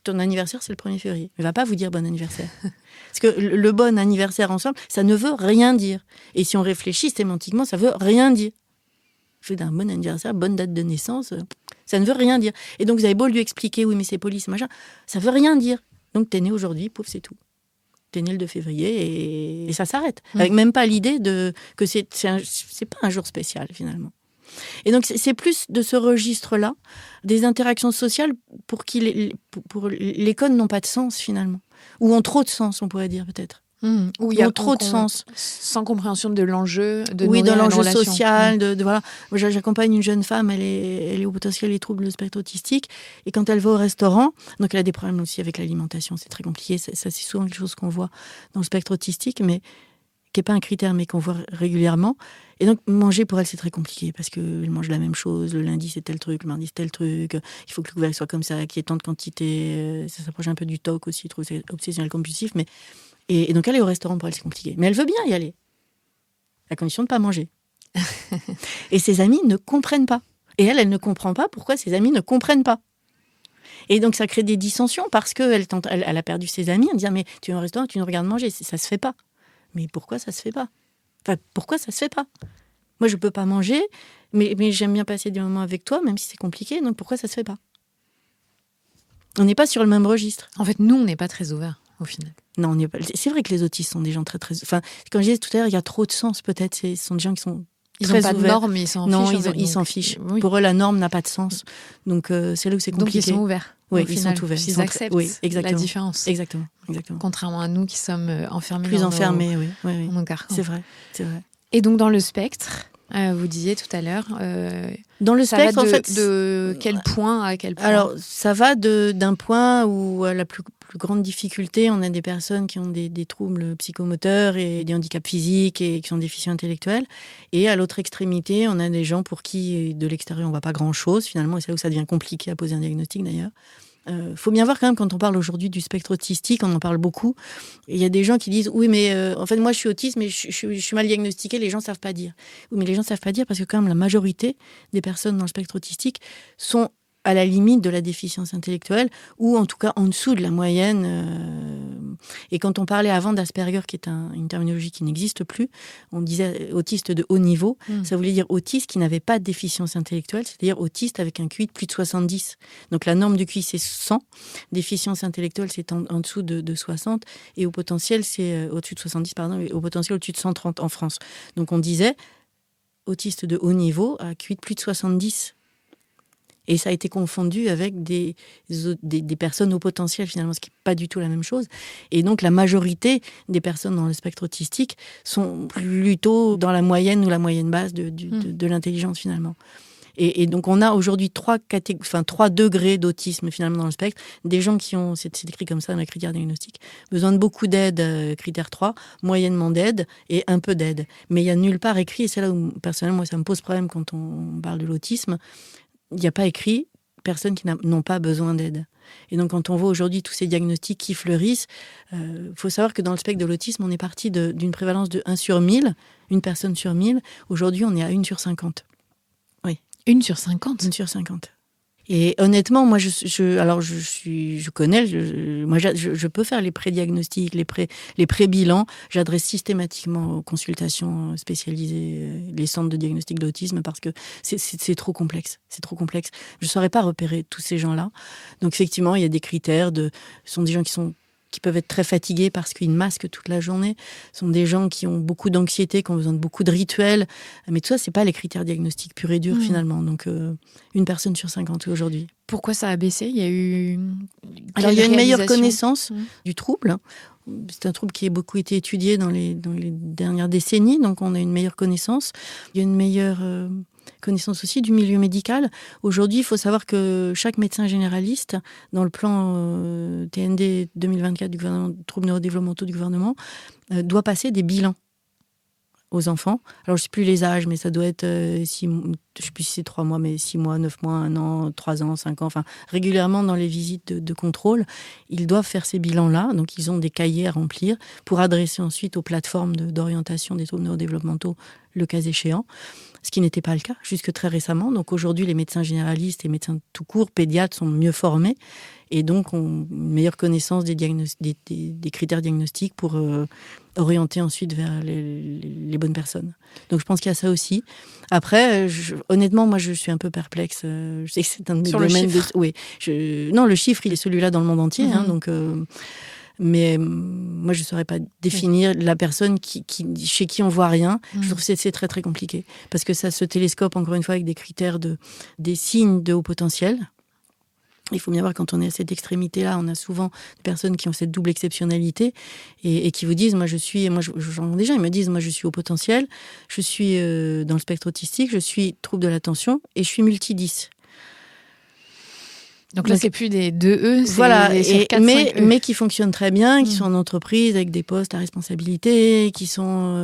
ton anniversaire, c'est le 1er février. Il va pas vous dire bon anniversaire. Parce que le bon anniversaire ensemble, ça ne veut rien dire. Et si on réfléchit sémantiquement, ça veut rien dire. Fait d'un bon anniversaire, bonne date de naissance, ça ne veut rien dire. Et donc, vous avez beau lui expliquer, oui, mais c'est poli, c'est machin, ça veut rien dire. Donc, t'es né aujourd'hui, pouf, c'est tout. T'es né le 2 février et ça s'arrête. Avec même pas l'idée que c'est pas un jour spécial, finalement. Et donc, c'est plus de ce registre-là, des interactions sociales pour les codes n'ont pas de sens, finalement. Ou ont trop de sens, on pourrait dire, peut-être.
Où il y a
trop de sens.
Sans compréhension de l'enjeu,
de l'enjeu social. Voilà. Moi, j'accompagne une jeune femme, elle est au potentiel des troubles de spectre autistique. Et quand elle va au restaurant, donc elle a des problèmes aussi avec l'alimentation, c'est très compliqué. Ça c'est souvent quelque chose qu'on voit dans le spectre autistique, mais qui n'est pas un critère, mais qu'on voit régulièrement. Et donc, manger pour elle, c'est très compliqué parce qu'elle mange la même chose. Le lundi, c'est tel truc, le mardi, c'est tel truc. Il faut que le couvercle soit comme ça, qu'il y ait tant de quantité. Ça s'approche un peu du TOC aussi, trouve c'est obsessionnel compulsif, mais. Et donc, elle est au restaurant pour elle, c'est compliqué. Mais elle veut bien y aller, à condition de ne pas manger. Et ses amis ne comprennent pas. Et elle ne comprend pas pourquoi ses amis ne comprennent pas. Et donc, ça crée des dissensions parce qu'elle elle a perdu ses amis en disant « Mais tu es au restaurant, tu nous regardes manger, ça se fait pas. » Mais pourquoi ça se fait pas ? Pourquoi ça se fait pas ? Moi, je peux pas manger, mais j'aime bien passer des moments avec toi, même si c'est compliqué, donc pourquoi ça se fait pas ? On n'est pas sur le même registre.
En fait, nous, on n'est pas très ouverts, au final.
Non, on n'est pas... C'est vrai que les autistes sont des gens très, très... Enfin, comme je disais tout à l'heure, il y a trop de sens, peut-être. Ce sont des gens qui sont
Ils
très
n'ont pas
ouverts.
de normes, ils s'en
non,
fichent.
ils s'en fichent.
Oui.
Pour eux, la norme n'a pas de sens. Donc, c'est là où c'est compliqué.
Donc, ils sont ouverts.
Oui,
ils sont ouverts. Ils acceptent la différence.
Exactement.
Contrairement à nous qui sommes enfermés
plus
dans
enfermés,
nos carcans.
C'est vrai.
Et donc, dans le spectre, vous disiez tout à l'heure...
dans le
ça
spectre,
va
en fait...
de quel point à quel point ?
Alors, ça va d'un point où, à la plus grande difficulté, on a des personnes qui ont des troubles psychomoteurs et des handicaps physiques et qui sont déficients intellectuels. Et à l'autre extrémité, on a des gens pour qui, de l'extérieur, on ne voit pas grand-chose, finalement. Et c'est là où ça devient compliqué à poser un diagnostic, d'ailleurs. Faut bien voir quand même, quand on parle aujourd'hui du spectre autistique, on en parle beaucoup. Il y a des gens qui disent « Oui, mais en fait, moi, je suis autiste, mais je suis mal diagnostiqué, les gens ne savent pas dire. » Oui, mais les gens ne savent pas dire parce que quand même, la majorité des personnes dans le spectre autistique sont à la limite de la déficience intellectuelle ou en tout cas en dessous de la moyenne. Et quand on parlait avant d'Asperger, qui est une terminologie qui n'existe plus, on disait autiste de haut niveau, ça voulait dire autiste qui n'avait pas de déficience intellectuelle, c'est-à-dire autiste avec un QI de plus de 70. Donc la norme du QI, c'est 100. Déficience intellectuelle, c'est en dessous de 60. Et au potentiel, c'est au-dessus de 70, pardon, et au potentiel au-dessus de 130 en France. Donc on disait autiste de haut niveau à QI de plus de 70. Et ça a été confondu avec des personnes au potentiel, finalement, ce qui n'est pas du tout la même chose. Et donc, la majorité des personnes dans le spectre autistique sont plutôt dans la moyenne ou la moyenne basse de l'intelligence, finalement. Et donc, on a aujourd'hui 3 degrés d'autisme, finalement, dans le spectre. Des gens qui ont, c'est écrit comme ça dans les critères diagnostiques, besoin de beaucoup d'aide, critère 3, moyennement d'aide et un peu d'aide. Mais il n'y a nulle part écrit, et c'est là où, personnellement, moi, ça me pose problème quand on parle de l'autisme. Il n'y a pas écrit personnes qui n'ont pas besoin d'aide. Et donc, quand on voit aujourd'hui tous ces diagnostics qui fleurissent, faut savoir que dans le spectre de l'autisme, on est parti d'une prévalence de 1 sur 1000, une personne sur 1000. Aujourd'hui, on est à 1 sur 50. Oui.
1 sur 50
1 sur 50. Et honnêtement, moi, je connais, je peux faire les pré-diagnostics, les pré-bilans. J'adresse systématiquement aux consultations spécialisées, les centres de diagnostic d'autisme, parce que c'est trop complexe. C'est trop complexe. Je ne saurais pas repérer tous ces gens-là. Donc, effectivement, il y a des critères ce sont des gens qui peuvent être très fatigués parce qu'ils masquent toute la journée. Ce sont des gens qui ont beaucoup d'anxiété, qui ont besoin de beaucoup de rituels. Mais tout ça, c'est pas les critères diagnostiques purs et durs, finalement. Donc, une personne sur 50 aujourd'hui.
Pourquoi ça a baissé ? Il y a eu...
Alors, il y a une meilleure connaissance du trouble. C'est un trouble qui a beaucoup été étudié dans les dernières décennies. Donc, on a une meilleure connaissance. Il y a une meilleure... connaissance aussi du milieu médical. Aujourd'hui, il faut savoir que chaque médecin généraliste, dans le plan TND 2024 du gouvernement, troubles neurodéveloppementaux du gouvernement, doit passer des bilans aux enfants. Alors, je ne sais plus les âges, mais ça doit être 6 mois, je ne sais plus si c'est 3 mois, mais 6 mois, 9 mois, 1 an, 3 ans, 5 ans. Enfin, régulièrement, dans les visites de contrôle, ils doivent faire ces bilans-là. Donc, ils ont des cahiers à remplir pour adresser ensuite aux plateformes d'orientation des troubles neurodéveloppementaux, le cas échéant. Ce qui n'était pas le cas jusque très récemment. Donc aujourd'hui, les médecins généralistes et médecins tout court, pédiatres, sont mieux formés et donc ont une meilleure connaissance des critères diagnostiques pour orienter ensuite vers les bonnes personnes. Donc je pense qu'il y a ça aussi. Après, honnêtement, moi, je suis un peu perplexe. Je sais que c'est un de mes domaines. Oui, non, le chiffre, il est celui-là dans le monde entier. Donc... mais moi, je ne saurais pas définir la personne chez qui on voit rien. Je trouve que c'est très, très compliqué. Parce que ça se télescope, encore une fois, avec des critères des signes de haut potentiel. Il faut bien voir, quand on est à cette extrémité-là, on a souvent des personnes qui ont cette double exceptionnalité et qui vous disent, j'en ai déjà, ils me disent, moi, je suis haut potentiel, je suis dans le spectre autistique, je suis trouble de l'attention et je suis multi-10.
Donc là, c'est plus des 2E, c'est
voilà,
des 4, 5E.
Mais qui fonctionnent très bien, qui sont en entreprise, avec des postes à responsabilité, qui sont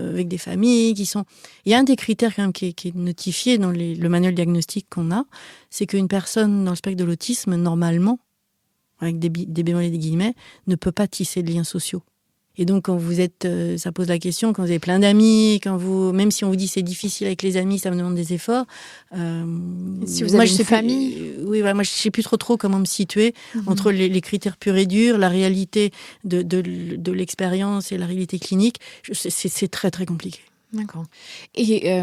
avec des familles, qui sont... Il y a un des critères quand même qui est notifié dans le manuel diagnostique qu'on a, c'est qu'une personne dans le spectre de l'autisme, normalement, avec des bémols et des guillemets, ne peut pas tisser de liens sociaux. Et donc, quand vous êtes, ça pose la question, quand vous avez plein d'amis, même si on vous dit c'est difficile avec les amis, ça me demande des efforts.
Si vous avez une famille,
oui, voilà, moi je sais plus trop comment me situer entre les critères purs et durs, la réalité de l'expérience et la réalité clinique. C'est très très compliqué.
D'accord. Et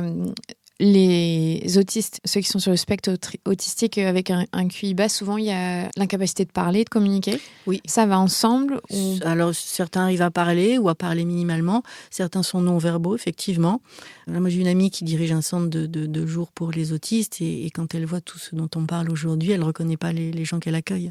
les autistes, ceux qui sont sur le spectre autistique avec un QI bas, souvent il y a l'incapacité de parler, de communiquer.
Oui.
Ça va ensemble ou...
Alors, certains arrivent à parler ou à parler minimalement. Certains sont non-verbaux, effectivement. Là, moi, j'ai une amie qui dirige un centre de jour pour les autistes et quand elle voit tout ce dont on parle aujourd'hui, elle ne reconnaît pas les gens qu'elle accueille.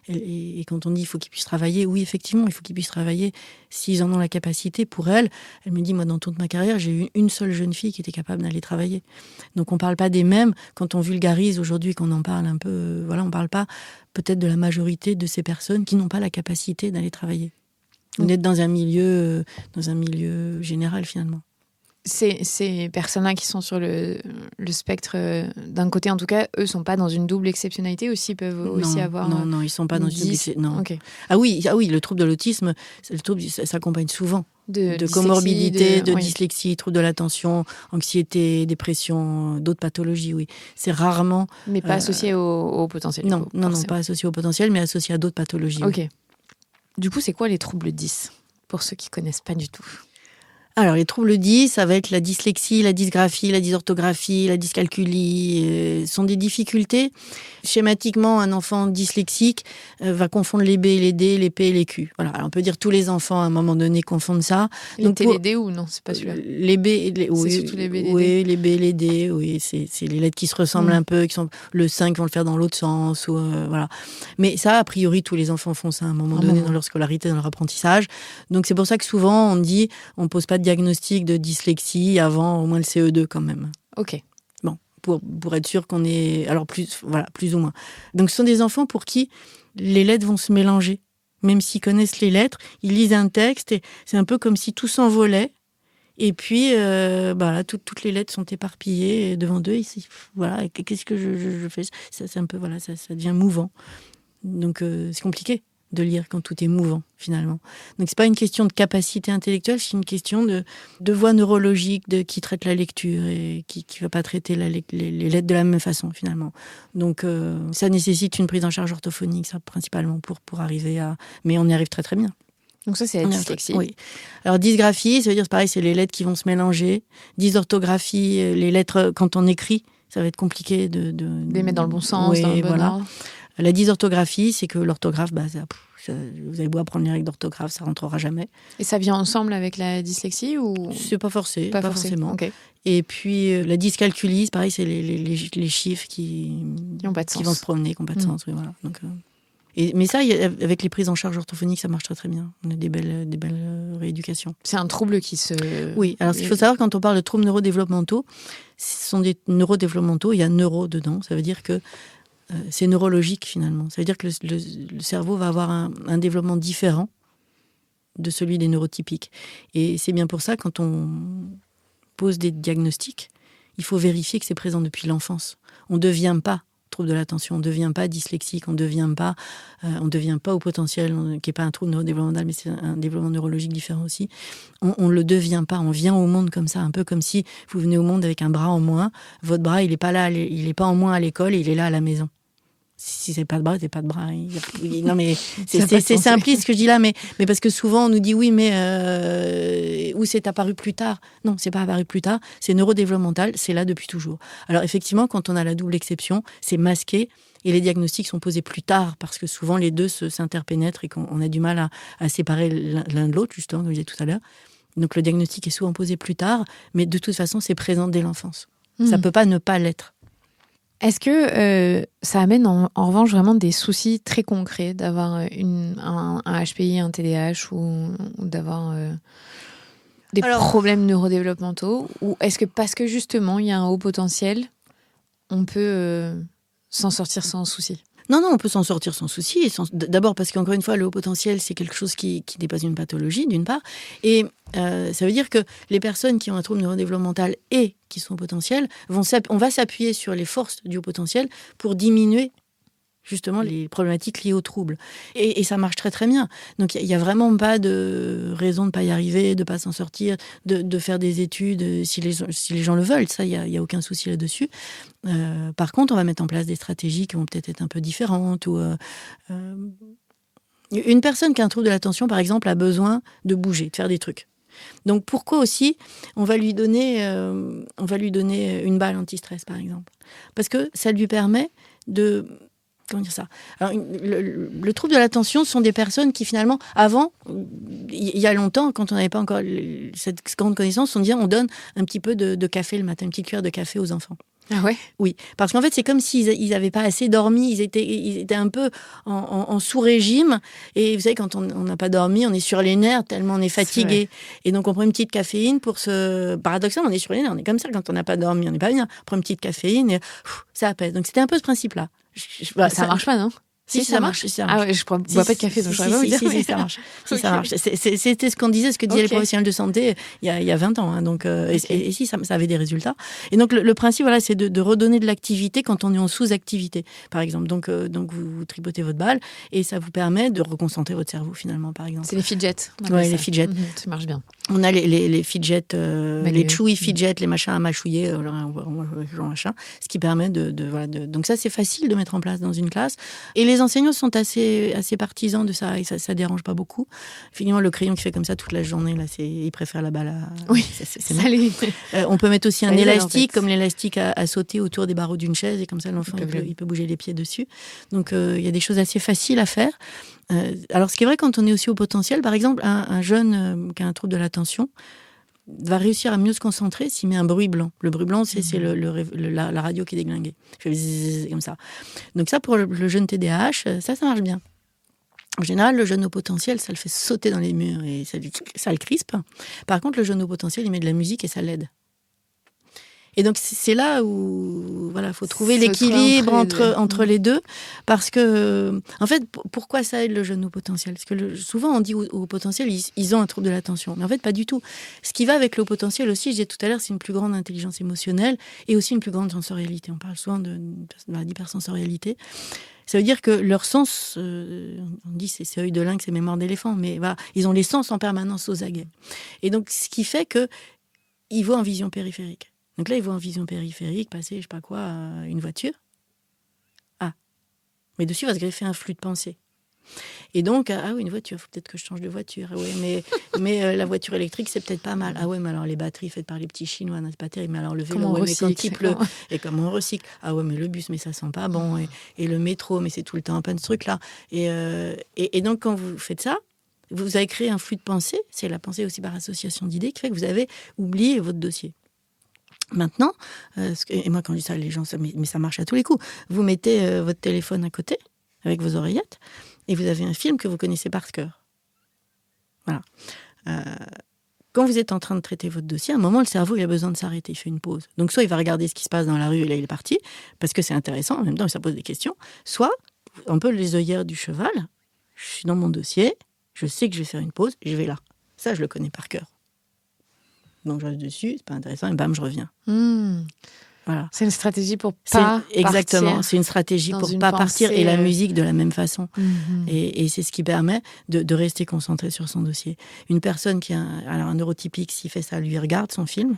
Et quand on dit qu'il faut qu'ils puissent travailler, oui, effectivement, il faut qu'ils puissent travailler s'ils en ont la capacité. Pour elle me dit, moi, dans toute ma carrière, j'ai eu une seule jeune fille qui était capable d'aller travailler. Donc, on ne parle pas des mêmes. Quand on vulgarise aujourd'hui, qu'on en parle un peu, on ne parle pas peut-être de la majorité de ces personnes qui n'ont pas la capacité d'aller travailler. On est dans un milieu général, finalement.
Ces personnes-là qui sont sur le spectre, d'un côté en tout cas, eux sont pas dans une double exceptionnalité aussi, peuvent aussi avoir...
Non, ils sont pas dans une double exceptionnalité. Non.
Okay.
Ah oui, le trouble de l'autisme, ça s'accompagne souvent de comorbidité, de dyslexie, trouble de l'attention, anxiété, dépression, d'autres pathologies, oui. C'est rarement...
Mais pas associé au potentiel.
Non, pas associé au potentiel, mais associé à d'autres pathologies.
Ok.
Oui.
Du coup, c'est quoi les troubles 10 pour ceux qui connaissent pas du tout?
Alors, les troubles 10, ça va être la dyslexie, la dysgraphie, la dysorthographie, la dyscalculie. Ce sont des difficultés. Schématiquement, un enfant dyslexique va confondre les B et les D, les P et les Q. Voilà. Alors, on peut dire tous les enfants, à un moment donné, confondent ça.
Les T, les D ou non? C'est pas celui-là.
Les B et les...
C'est surtout les B et les D.
Oui, les B et les D. Oui, c'est les lettres qui se ressemblent un peu, qui sont... Le 5 vont le faire dans l'autre sens. Ou, voilà. Mais ça, a priori, tous les enfants font ça à un moment donné dans leur scolarité, dans leur apprentissage. Donc, c'est pour ça que souvent, on dit, on pose pas de diagnostic de dyslexie avant au moins le CE2 quand même.
Ok.
Bon, pour être sûr qu'on est... Alors, plus ou moins. Donc, ce sont des enfants pour qui les lettres vont se mélanger. Même s'ils connaissent les lettres, ils lisent un texte et c'est un peu comme si tout s'envolait. Et puis, toutes les lettres sont éparpillées devant eux. Voilà, qu'est-ce que je fais ? C'est un peu, ça devient mouvant. Donc, c'est compliqué de lire quand tout est mouvant, finalement. Donc, c'est pas une question de capacité intellectuelle, c'est une question de voie neurologique qui traite la lecture et qui va pas traiter les lettres de la même façon, finalement. Donc, ça nécessite une prise en charge orthophonique, ça, principalement, pour arriver à... Mais on y arrive très, très bien.
Donc ça, c'est la dyslexie.
Oui. Alors, dysgraphie, ça veut dire, c'est pareil, c'est les lettres qui vont se mélanger. Dysorthographie, les lettres, quand on écrit, ça va être compliqué de
les mettre dans le bon sens, dans le bon ordre.
La dysorthographie, c'est que l'orthographe, vous avez beau apprendre les règles d'orthographe, ça rentrera jamais.
Et ça vient ensemble avec la dyslexie ou...
C'est pas forcé, pas forcément.
Okay.
Et puis la dyscalculie, pareil, c'est les chiffres qui
n'ont pas de sens,
qui vont se promener, qui n'ont pas de sens. Oui, voilà. Donc, mais ça, avec les prises en charge orthophoniques, ça marche très très bien. On a des belles rééducations.
C'est un trouble qui se...
Oui, alors ce qu'il faut savoir quand on parle de troubles neurodéveloppementaux, ce sont des neurodéveloppementaux, il y a neuro dedans, ça veut dire que c'est neurologique finalement. Ça veut dire que le cerveau va avoir un développement différent de celui des neurotypiques. Et c'est bien pour ça, quand on pose des diagnostics, il faut vérifier que c'est présent depuis l'enfance. On ne devient pas trouble de l'attention, on ne devient pas dyslexique, on ne devient pas au potentiel, qui n'est pas un trouble neurodéveloppemental, mais c'est un développement neurologique différent aussi. On ne le devient pas, on vient au monde comme ça, un peu comme si vous venez au monde avec un bras en moins. Votre bras, il n'est pas là, il n'est pas en moins à l'école, il est là à la maison. Si c'est pas de bras, c'est pas de bras. Non, mais c'est simpliste ce que je dis là, mais parce que souvent on nous dit oui, mais où c'est apparu plus tard. Non, c'est pas apparu plus tard, c'est neurodéveloppemental, c'est là depuis toujours. Alors effectivement, quand on a la double exception, c'est masqué et les diagnostics sont posés plus tard parce que souvent les deux s'interpénètrent et qu'on a du mal à séparer l'un de l'autre, justement, comme je disais tout à l'heure. Donc le diagnostic est souvent posé plus tard, mais de toute façon, c'est présent dès l'enfance. Ça peut pas ne pas l'être.
Est-ce que ça amène en revanche vraiment des soucis très concrets d'avoir un HPI, un TDAH ou d'avoir des problèmes neurodéveloppementaux? Ou est-ce que parce que justement il y a un haut potentiel, on peut s'en sortir sans souci?
Non, on peut s'en sortir sans souci. D'abord parce qu'encore une fois, le haut potentiel, c'est quelque chose qui n'est pas une pathologie, d'une part. Et ça veut dire que les personnes qui ont un trouble neurodéveloppemental et qui sont au potentiel, on va s'appuyer sur les forces du haut potentiel pour diminuer justement les problématiques liées aux troubles. Et ça marche très très bien. Donc il y a vraiment pas de raison de pas y arriver, de pas s'en sortir, de faire des études si les gens le veulent. Ça, il y a aucun souci là-dessus. Par contre, on va mettre en place des stratégies qui vont peut-être être un peu différentes. Une personne qui a un trouble de l'attention, par exemple, a besoin de bouger, de faire des trucs. Donc pourquoi aussi on va lui donner une balle anti-stress, par exemple, parce que ça lui permet de... Comment dire ça ? Alors, le trouble de l'attention sont des personnes qui finalement, avant, il y a longtemps, quand on n'avait pas encore cette grande connaissance, on disait on donne un petit peu de café le matin, une petite cuillère de café aux enfants.
Ah ouais ?
Oui, parce qu'en fait, c'est comme s'ils n'avaient pas assez dormi, ils étaient un peu en sous-régime. Et vous savez, quand on n'a pas dormi, on est sur les nerfs tellement on est fatigué. Et donc, on prend une petite caféine pour se... Paradoxalement, on est sur les nerfs, on est comme ça quand on n'a pas dormi, on n'est pas bien. On prend une petite caféine et ça apaise. Donc, c'était un peu ce principe-là.
Ça marche pas, non ?
Si, ça marche.
Ah ouais, je bois pas de café, donc je pourrais pas vous dire.
Si, ça marche. Ça marche. C'était ce qu'on disait, ce que disaient les professionnels de santé il y a 20 ans. Hein, donc, et si, ça avait des résultats. Et donc, le principe, voilà, c'est de redonner de l'activité quand on est en sous-activité, par exemple. Donc vous tripotez votre balle et ça vous permet de reconcentrer votre cerveau, finalement, par exemple.
C'est les fidgets.
Oui, les fidgets.
Ça marche bien.
On a les fidgets, les chewy fidgets, les machins à mâchouiller, genre machin, ce qui permet donc ça, c'est facile de mettre en place dans une classe. Et les enseignants sont assez partisans de ça et ça dérange pas beaucoup. Finalement, le crayon qui fait comme ça toute la journée, là, ils préfèrent la balle à...
Oui,
on peut mettre aussi un élastique, comme l'élastique à sauter autour des barreaux d'une chaise et comme ça, l'enfant, il peut bouger les pieds dessus. Donc, il y a des choses assez faciles à faire. Alors, ce qui est vrai, quand on est aussi au potentiel, par exemple, un jeune qui a un trouble de l'attention va réussir à mieux se concentrer s'il met un bruit blanc. Le bruit blanc, c'est la radio qui est déglinguée. Il fait zzzz, comme ça. Donc ça, pour le jeune TDAH, ça marche bien. En général, le jeune au potentiel, ça le fait sauter dans les murs et ça le crispe. Par contre, le jeune au potentiel, il met de la musique et ça l'aide. Et donc, c'est là où il faut trouver l'équilibre entre les deux. Parce que, en fait, pourquoi ça aide le jeune au potentiel ? Parce que souvent, on dit au potentiel, ils ont un trouble de l'attention. Mais en fait, pas du tout. Ce qui va avec le potentiel aussi, je disais tout à l'heure, c'est une plus grande intelligence émotionnelle et aussi une plus grande sensorialité. On parle souvent d'hypersensorialité. Ça veut dire que leurs sens, on dit c'est œil de lynx, c'est mémoire d'éléphant, mais voilà, ils ont les sens en permanence aux aguets. Et donc, ce qui fait qu'ils voient en vision périphérique. Donc là, ils voient en vision périphérique passer, je sais pas quoi, une voiture. Ah, mais dessus va se greffer un flux de pensée. Et donc, ah oui, une voiture, il faut peut-être que je change de voiture. Ah ouais, mais la voiture électrique, c'est peut-être pas mal. Ah ouais, mais alors les batteries faites par les petits Chinois, c'est pas terrible. Mais alors le vélo, mais quand il pleut, et comment on recycle. Ah ouais, mais le bus, mais ça sent pas bon. Et le métro, mais c'est tout le temps un peu de ce truc-là. Et donc, quand vous faites ça, vous avez créé un flux de pensée. C'est la pensée aussi par association d'idées qui fait que vous avez oublié votre dossier. Maintenant, et moi quand je dis ça, les gens, mais ça marche à tous les coups. Vous mettez votre téléphone à côté, avec vos oreillettes, et vous avez un film que vous connaissez par cœur. Voilà. Quand vous êtes en train de traiter votre dossier, à un moment, le cerveau, il a besoin de s'arrêter, il fait une pause. Donc soit il va regarder ce qui se passe dans la rue, et là il est parti, parce que c'est intéressant, en même temps ça pose des questions, soit, un peu les œillères du cheval, je suis dans mon dossier, je sais que je vais faire une pause, et je vais là. Ça, je le connais par cœur. Donc je reste dessus, c'est pas intéressant, et bam, je reviens. Voilà.
C'est une stratégie pour pas
exactement, c'est une stratégie pour pas partir, et la musique de la même façon. Et c'est ce qui permet de rester concentré sur son dossier. Une personne qui a un neurotypique, s'il fait ça, lui regarde son film,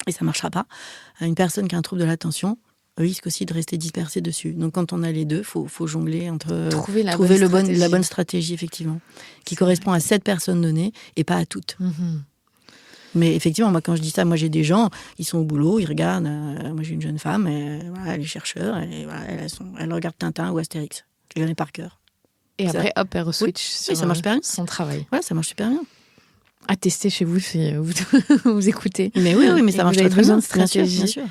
et ça marchera pas. Une personne qui a un trouble de l'attention risque aussi de rester dispersé dessus. Donc quand on a les deux, faut jongler entre trouver la bonne stratégie, effectivement, qui correspond à cette personne donnée et pas à toutes. Mais effectivement, moi, quand je dis ça, moi, j'ai des gens, ils sont au boulot, ils regardent. Moi, j'ai une jeune femme, elle est chercheur, elle regarde Tintin ou Astérix. Je les connais par cœur.
Et après, hop, elle re-switch sur
ça marche super bien.
Son travail.
Voilà, ça marche super bien.
À tester chez vous si vous écoutez.
Mais oui, mais ça marche très bien. Bien sûr.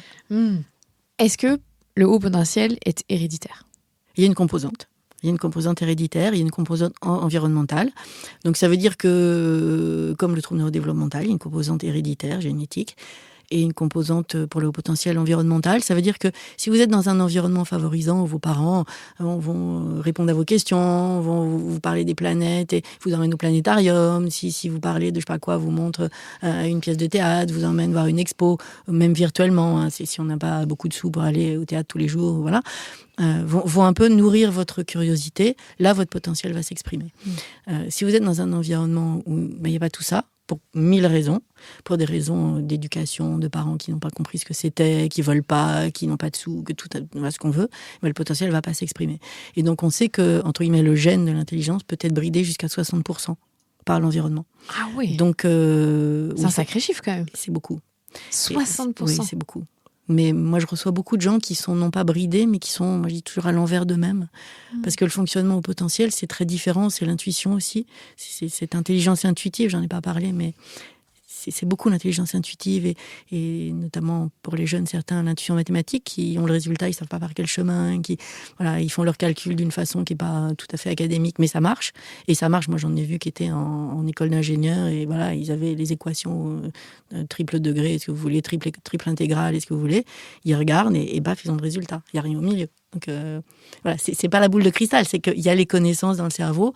Est-ce que le haut potentiel est héréditaire ?
Il y a une composante. Il y a une composante héréditaire, il y a une composante environnementale. Donc ça veut dire que, comme le trouble neurodéveloppemental, il y a une composante héréditaire, génétique. et une composante pour le haut potentiel environnemental. Ça veut dire que si vous êtes dans un environnement favorisant, vos parents vont répondre à vos questions, vont vous parler des planètes et vous emmènent au planétarium. Si vous parlez de je sais pas quoi, vous montre une pièce de théâtre, vous emmène voir une expo, même virtuellement, hein, si on n'a pas beaucoup de sous pour aller au théâtre tous les jours, voilà. Vont un peu nourrir votre curiosité. Là, votre potentiel va s'exprimer. Si vous êtes dans un environnement où il n'y a pas tout ça, pour 1000 raisons, pour des raisons d'éducation, de parents qui n'ont pas compris ce que c'était, qui veulent pas, qui n'ont pas de sous, que tout a ce qu'on veut, mais le potentiel va pas s'exprimer. Et donc on sait que, entre guillemets, le gène de l'intelligence peut être bridé jusqu'à 60% par l'environnement.
Ah oui.
Donc
c'est un sacré chiffre quand même.
C'est beaucoup.
60%.
Oui, c'est beaucoup. Mais moi, je reçois beaucoup de gens qui sont non pas bridés, mais qui sont, moi je dis toujours, à l'envers d'eux-mêmes. Parce que le fonctionnement au potentiel, c'est très différent, c'est l'intuition aussi. C'est cette intelligence intuitive, j'en ai pas parlé, mais c'est beaucoup l'intelligence intuitive et notamment pour les jeunes, certains, l'intuition mathématique, qui ont le résultat, ils savent pas par quel chemin, voilà, ils font leurs calculs d'une façon qui est pas tout à fait académique, mais ça marche. Et ça marche, moi j'en ai vu qui étaient en école d'ingénieur et voilà, ils avaient les équations triple degré, est-ce que vous voulez, triple intégrale, est-ce que vous voulez. Ils regardent et baf, ils ont le résultat. Il n'y a rien au milieu. Donc voilà, c'est pas la boule de cristal, c'est qu'il y a les connaissances dans le cerveau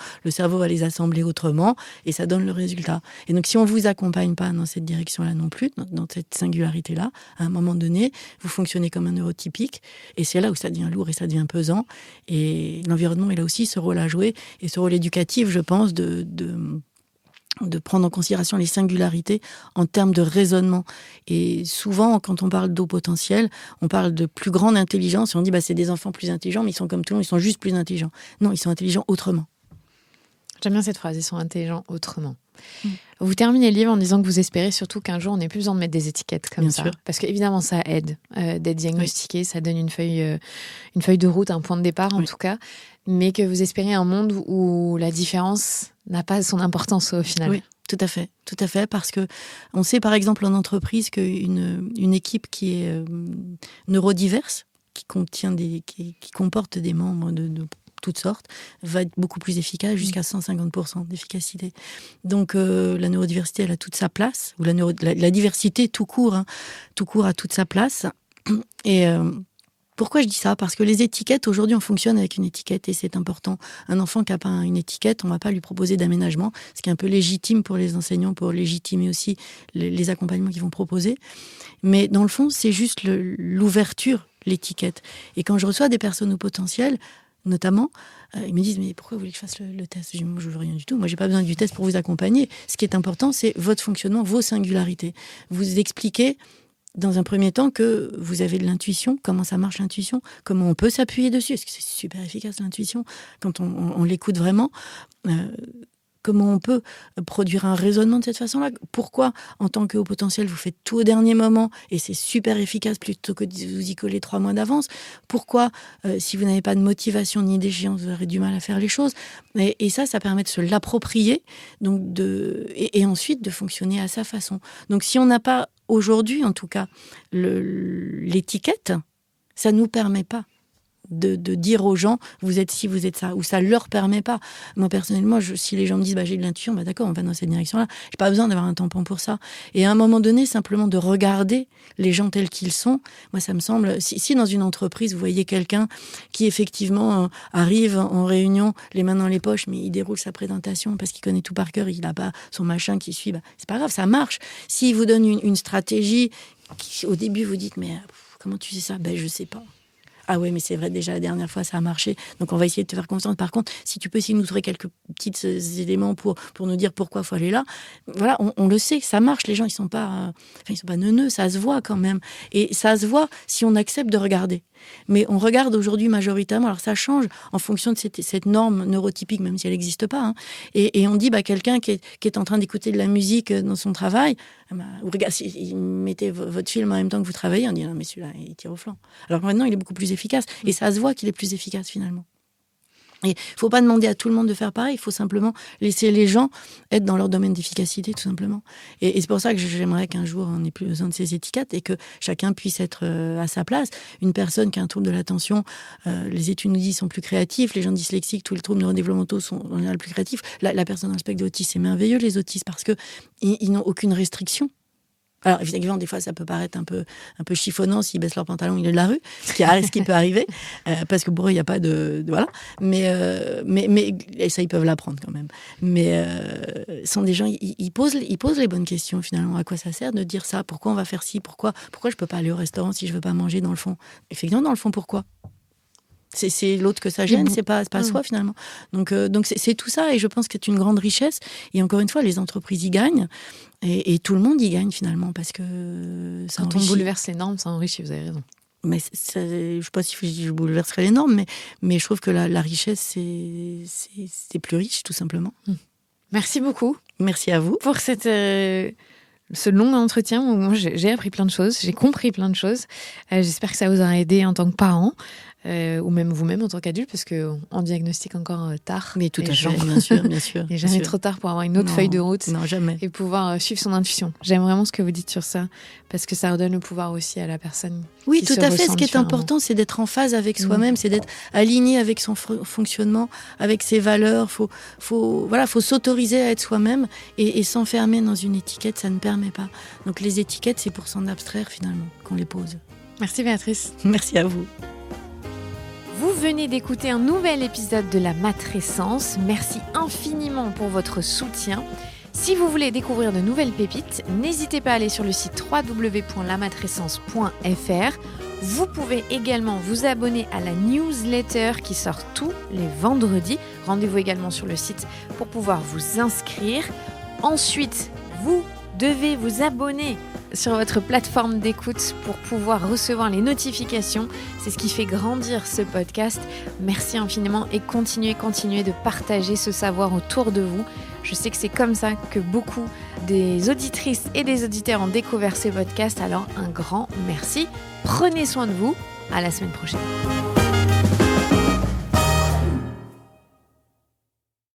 va les assembler autrement et ça donne le résultat. Et donc si on vous accompagne pas dans cette direction-là non plus, dans cette singularité-là, à un moment donné, vous fonctionnez comme un neurotypique et c'est là où ça devient lourd et ça devient pesant. Et l'environnement, il a aussi ce rôle à jouer et ce rôle éducatif, je pense, de prendre en considération les singularités en termes de raisonnement. Et souvent, quand on parle d'haut potentiel, on parle de plus grande intelligence et on dit c'est des enfants plus intelligents, mais ils sont comme tout le monde, ils sont juste plus intelligents. Non, ils sont intelligents autrement.
J'aime bien cette phrase, ils sont intelligents autrement. Vous terminez le livre en disant que vous espérez surtout qu'un jour on n'ait plus besoin de mettre des étiquettes comme
bien
ça.
Sûr.
Parce qu'évidemment ça aide d'être diagnostiqué, oui. Ça donne une feuille de route, un point de départ en tout cas, mais que vous espérez un monde où la différence n'a pas son importance au final.
Oui, tout à fait, parce que on sait par exemple en entreprise qu'une équipe qui est neurodiverse, qui comporte des membres de toutes sortes, va être beaucoup plus efficace, jusqu'à 150% d'efficacité. Donc la neurodiversité, elle a toute sa place, ou la diversité tout court a toute sa place. Et pourquoi je dis ça ? Parce que les étiquettes, aujourd'hui, on fonctionne avec une étiquette et c'est important. Un enfant qui n'a pas une étiquette, on ne va pas lui proposer d'aménagement, ce qui est un peu légitime pour les enseignants, pour légitimer aussi les accompagnements qu'ils vont proposer. Mais dans le fond, c'est juste l'ouverture, l'étiquette. Et quand je reçois des personnes au potentiel, notamment, ils me disent « Mais pourquoi vous voulez que je fasse le test ?» Je dis « Moi, je veux rien du tout. Moi, j'ai pas besoin du test pour vous accompagner. Ce qui est important, c'est votre fonctionnement, vos singularités. Vous expliquez, dans un premier temps, que vous avez de l'intuition, comment ça marche l'intuition, comment on peut s'appuyer dessus, parce que c'est super efficace l'intuition, quand on l'écoute vraiment. Comment on peut produire un raisonnement de cette façon-là ? Pourquoi, en tant que haut potentiel, vous faites tout au dernier moment et c'est super efficace plutôt que de vous y coller 3 mois d'avance ? Pourquoi, si vous n'avez pas de motivation ni d'échéance, vous aurez du mal à faire les choses ? Et ça permet de se l'approprier et ensuite de fonctionner à sa façon. Donc si on n'a pas, aujourd'hui en tout cas, l'étiquette, ça ne nous permet pas de dire aux gens, vous êtes ci, vous êtes ça, ou ça leur permet pas. Moi, personnellement, si les gens me disent, j'ai de l'intuition, d'accord, on va dans cette direction-là. J'ai pas besoin d'avoir un tampon pour ça. Et à un moment donné, simplement de regarder les gens tels qu'ils sont, moi, ça me semble, si dans une entreprise, vous voyez quelqu'un qui, effectivement, arrive en réunion, les mains dans les poches, mais il déroule sa présentation parce qu'il connaît tout par cœur, il n'a pas son machin qui suit, c'est pas grave, ça marche. S'il vous donne une stratégie, au début, vous dites, mais comment tu sais ça ? Je sais pas. Ah oui, mais c'est vrai, déjà la dernière fois, ça a marché. Donc, on va essayer de te faire confiance. Par contre, si tu peux essayer de nous trouver quelques petits éléments pour nous dire pourquoi il faut aller là. Voilà, on le sait, ça marche. Les gens, ils sont pas neuneux, ça se voit quand même. Et ça se voit si on accepte de regarder. Mais on regarde aujourd'hui majoritairement, alors ça change en fonction de cette norme neurotypique, même si elle n'existe pas. Hein. Et on dit, quelqu'un qui est en train d'écouter de la musique dans son travail, regarde, si mettez votre film en même temps que vous travaillez, on dit, non, mais celui-là, il tire au flanc. Alors maintenant, il est beaucoup plus efficace. Et ça se voit qu'il est plus efficace, finalement. Et il ne faut pas demander à tout le monde de faire pareil, il faut simplement laisser les gens être dans leur domaine d'efficacité, tout simplement. Et c'est pour ça que j'aimerais qu'un jour, on n'ait plus besoin de ces étiquettes et que chacun puisse être à sa place. Une personne qui a un trouble de l'attention, les études nous disent, sont plus créatifs, les gens dyslexiques, tous les troubles neurodéveloppementaux sont en général plus créatifs. La personne dans le spectre de l'autisme, c'est merveilleux, les autistes, parce qu'ils n'ont aucune restriction. Alors évidemment, des fois, ça peut paraître un peu chiffonnant s'ils baissent leurs pantalons au milieu de la rue, ce qui peut arriver, parce que pour eux, il n'y a pas de voilà. Mais et ça, ils peuvent l'apprendre quand même. Mais sont des gens, ils posent les bonnes questions finalement. À quoi ça sert de dire ça ? Pourquoi on va faire ci ? Pourquoi je peux pas aller au restaurant si je veux pas manger dans le fond ? Effectivement, dans le fond, pourquoi ? C'est l'autre que ça gêne, c'est pas soi finalement. Donc c'est tout ça, et je pense que c'est une grande richesse. Et encore une fois, les entreprises y gagnent, et tout le monde y gagne finalement, parce que ça
quand
enrichit.
on bouleverse les normes, ça enrichit, vous avez raison.
Mais je ne sais pas si je bouleverserai les normes, mais je trouve que la richesse, c'est plus riche, tout simplement.
Merci beaucoup.
Merci à vous.
Pour ce long entretien où moi j'ai appris plein de choses, j'ai compris plein de choses. J'espère que ça vous aura aidé en tant que parent, ou même vous-même en tant qu'adulte, parce qu'on diagnostique encore tard.
Mais tout à fait, bien sûr.
Il n'est jamais trop tard pour avoir une autre feuille de route.
Non, jamais.
Et pouvoir suivre son intuition. J'aime vraiment ce que vous dites sur ça, parce que ça redonne le pouvoir aussi à la personne.
Oui, tout à fait. Ce qui est important, c'est d'être en phase avec soi-même, c'est d'être aligné avec son fonctionnement, avec ses valeurs. Faut s'autoriser à être soi-même, et s'enfermer dans une étiquette, ça ne permet pas. Donc les étiquettes, c'est pour s'en abstraire finalement qu'on les pose.
Merci Béatrice.
Merci à vous.
Vous venez d'écouter un nouvel épisode de La Matrescence. Merci infiniment pour votre soutien. Si vous voulez découvrir de nouvelles pépites, n'hésitez pas à aller sur le site www.lamatrescence.fr. Vous pouvez également vous abonner à la newsletter qui sort tous les vendredis. Rendez-vous également sur le site pour pouvoir vous inscrire. Ensuite, vous devez vous abonner sur votre plateforme d'écoute pour pouvoir recevoir les notifications. C'est ce qui fait grandir ce podcast. Merci infiniment, et continuez de partager ce savoir autour de vous. Je sais que c'est comme ça que beaucoup des auditrices et des auditeurs ont découvert ce podcast. Alors un grand merci. Prenez soin de vous. À la semaine prochaine.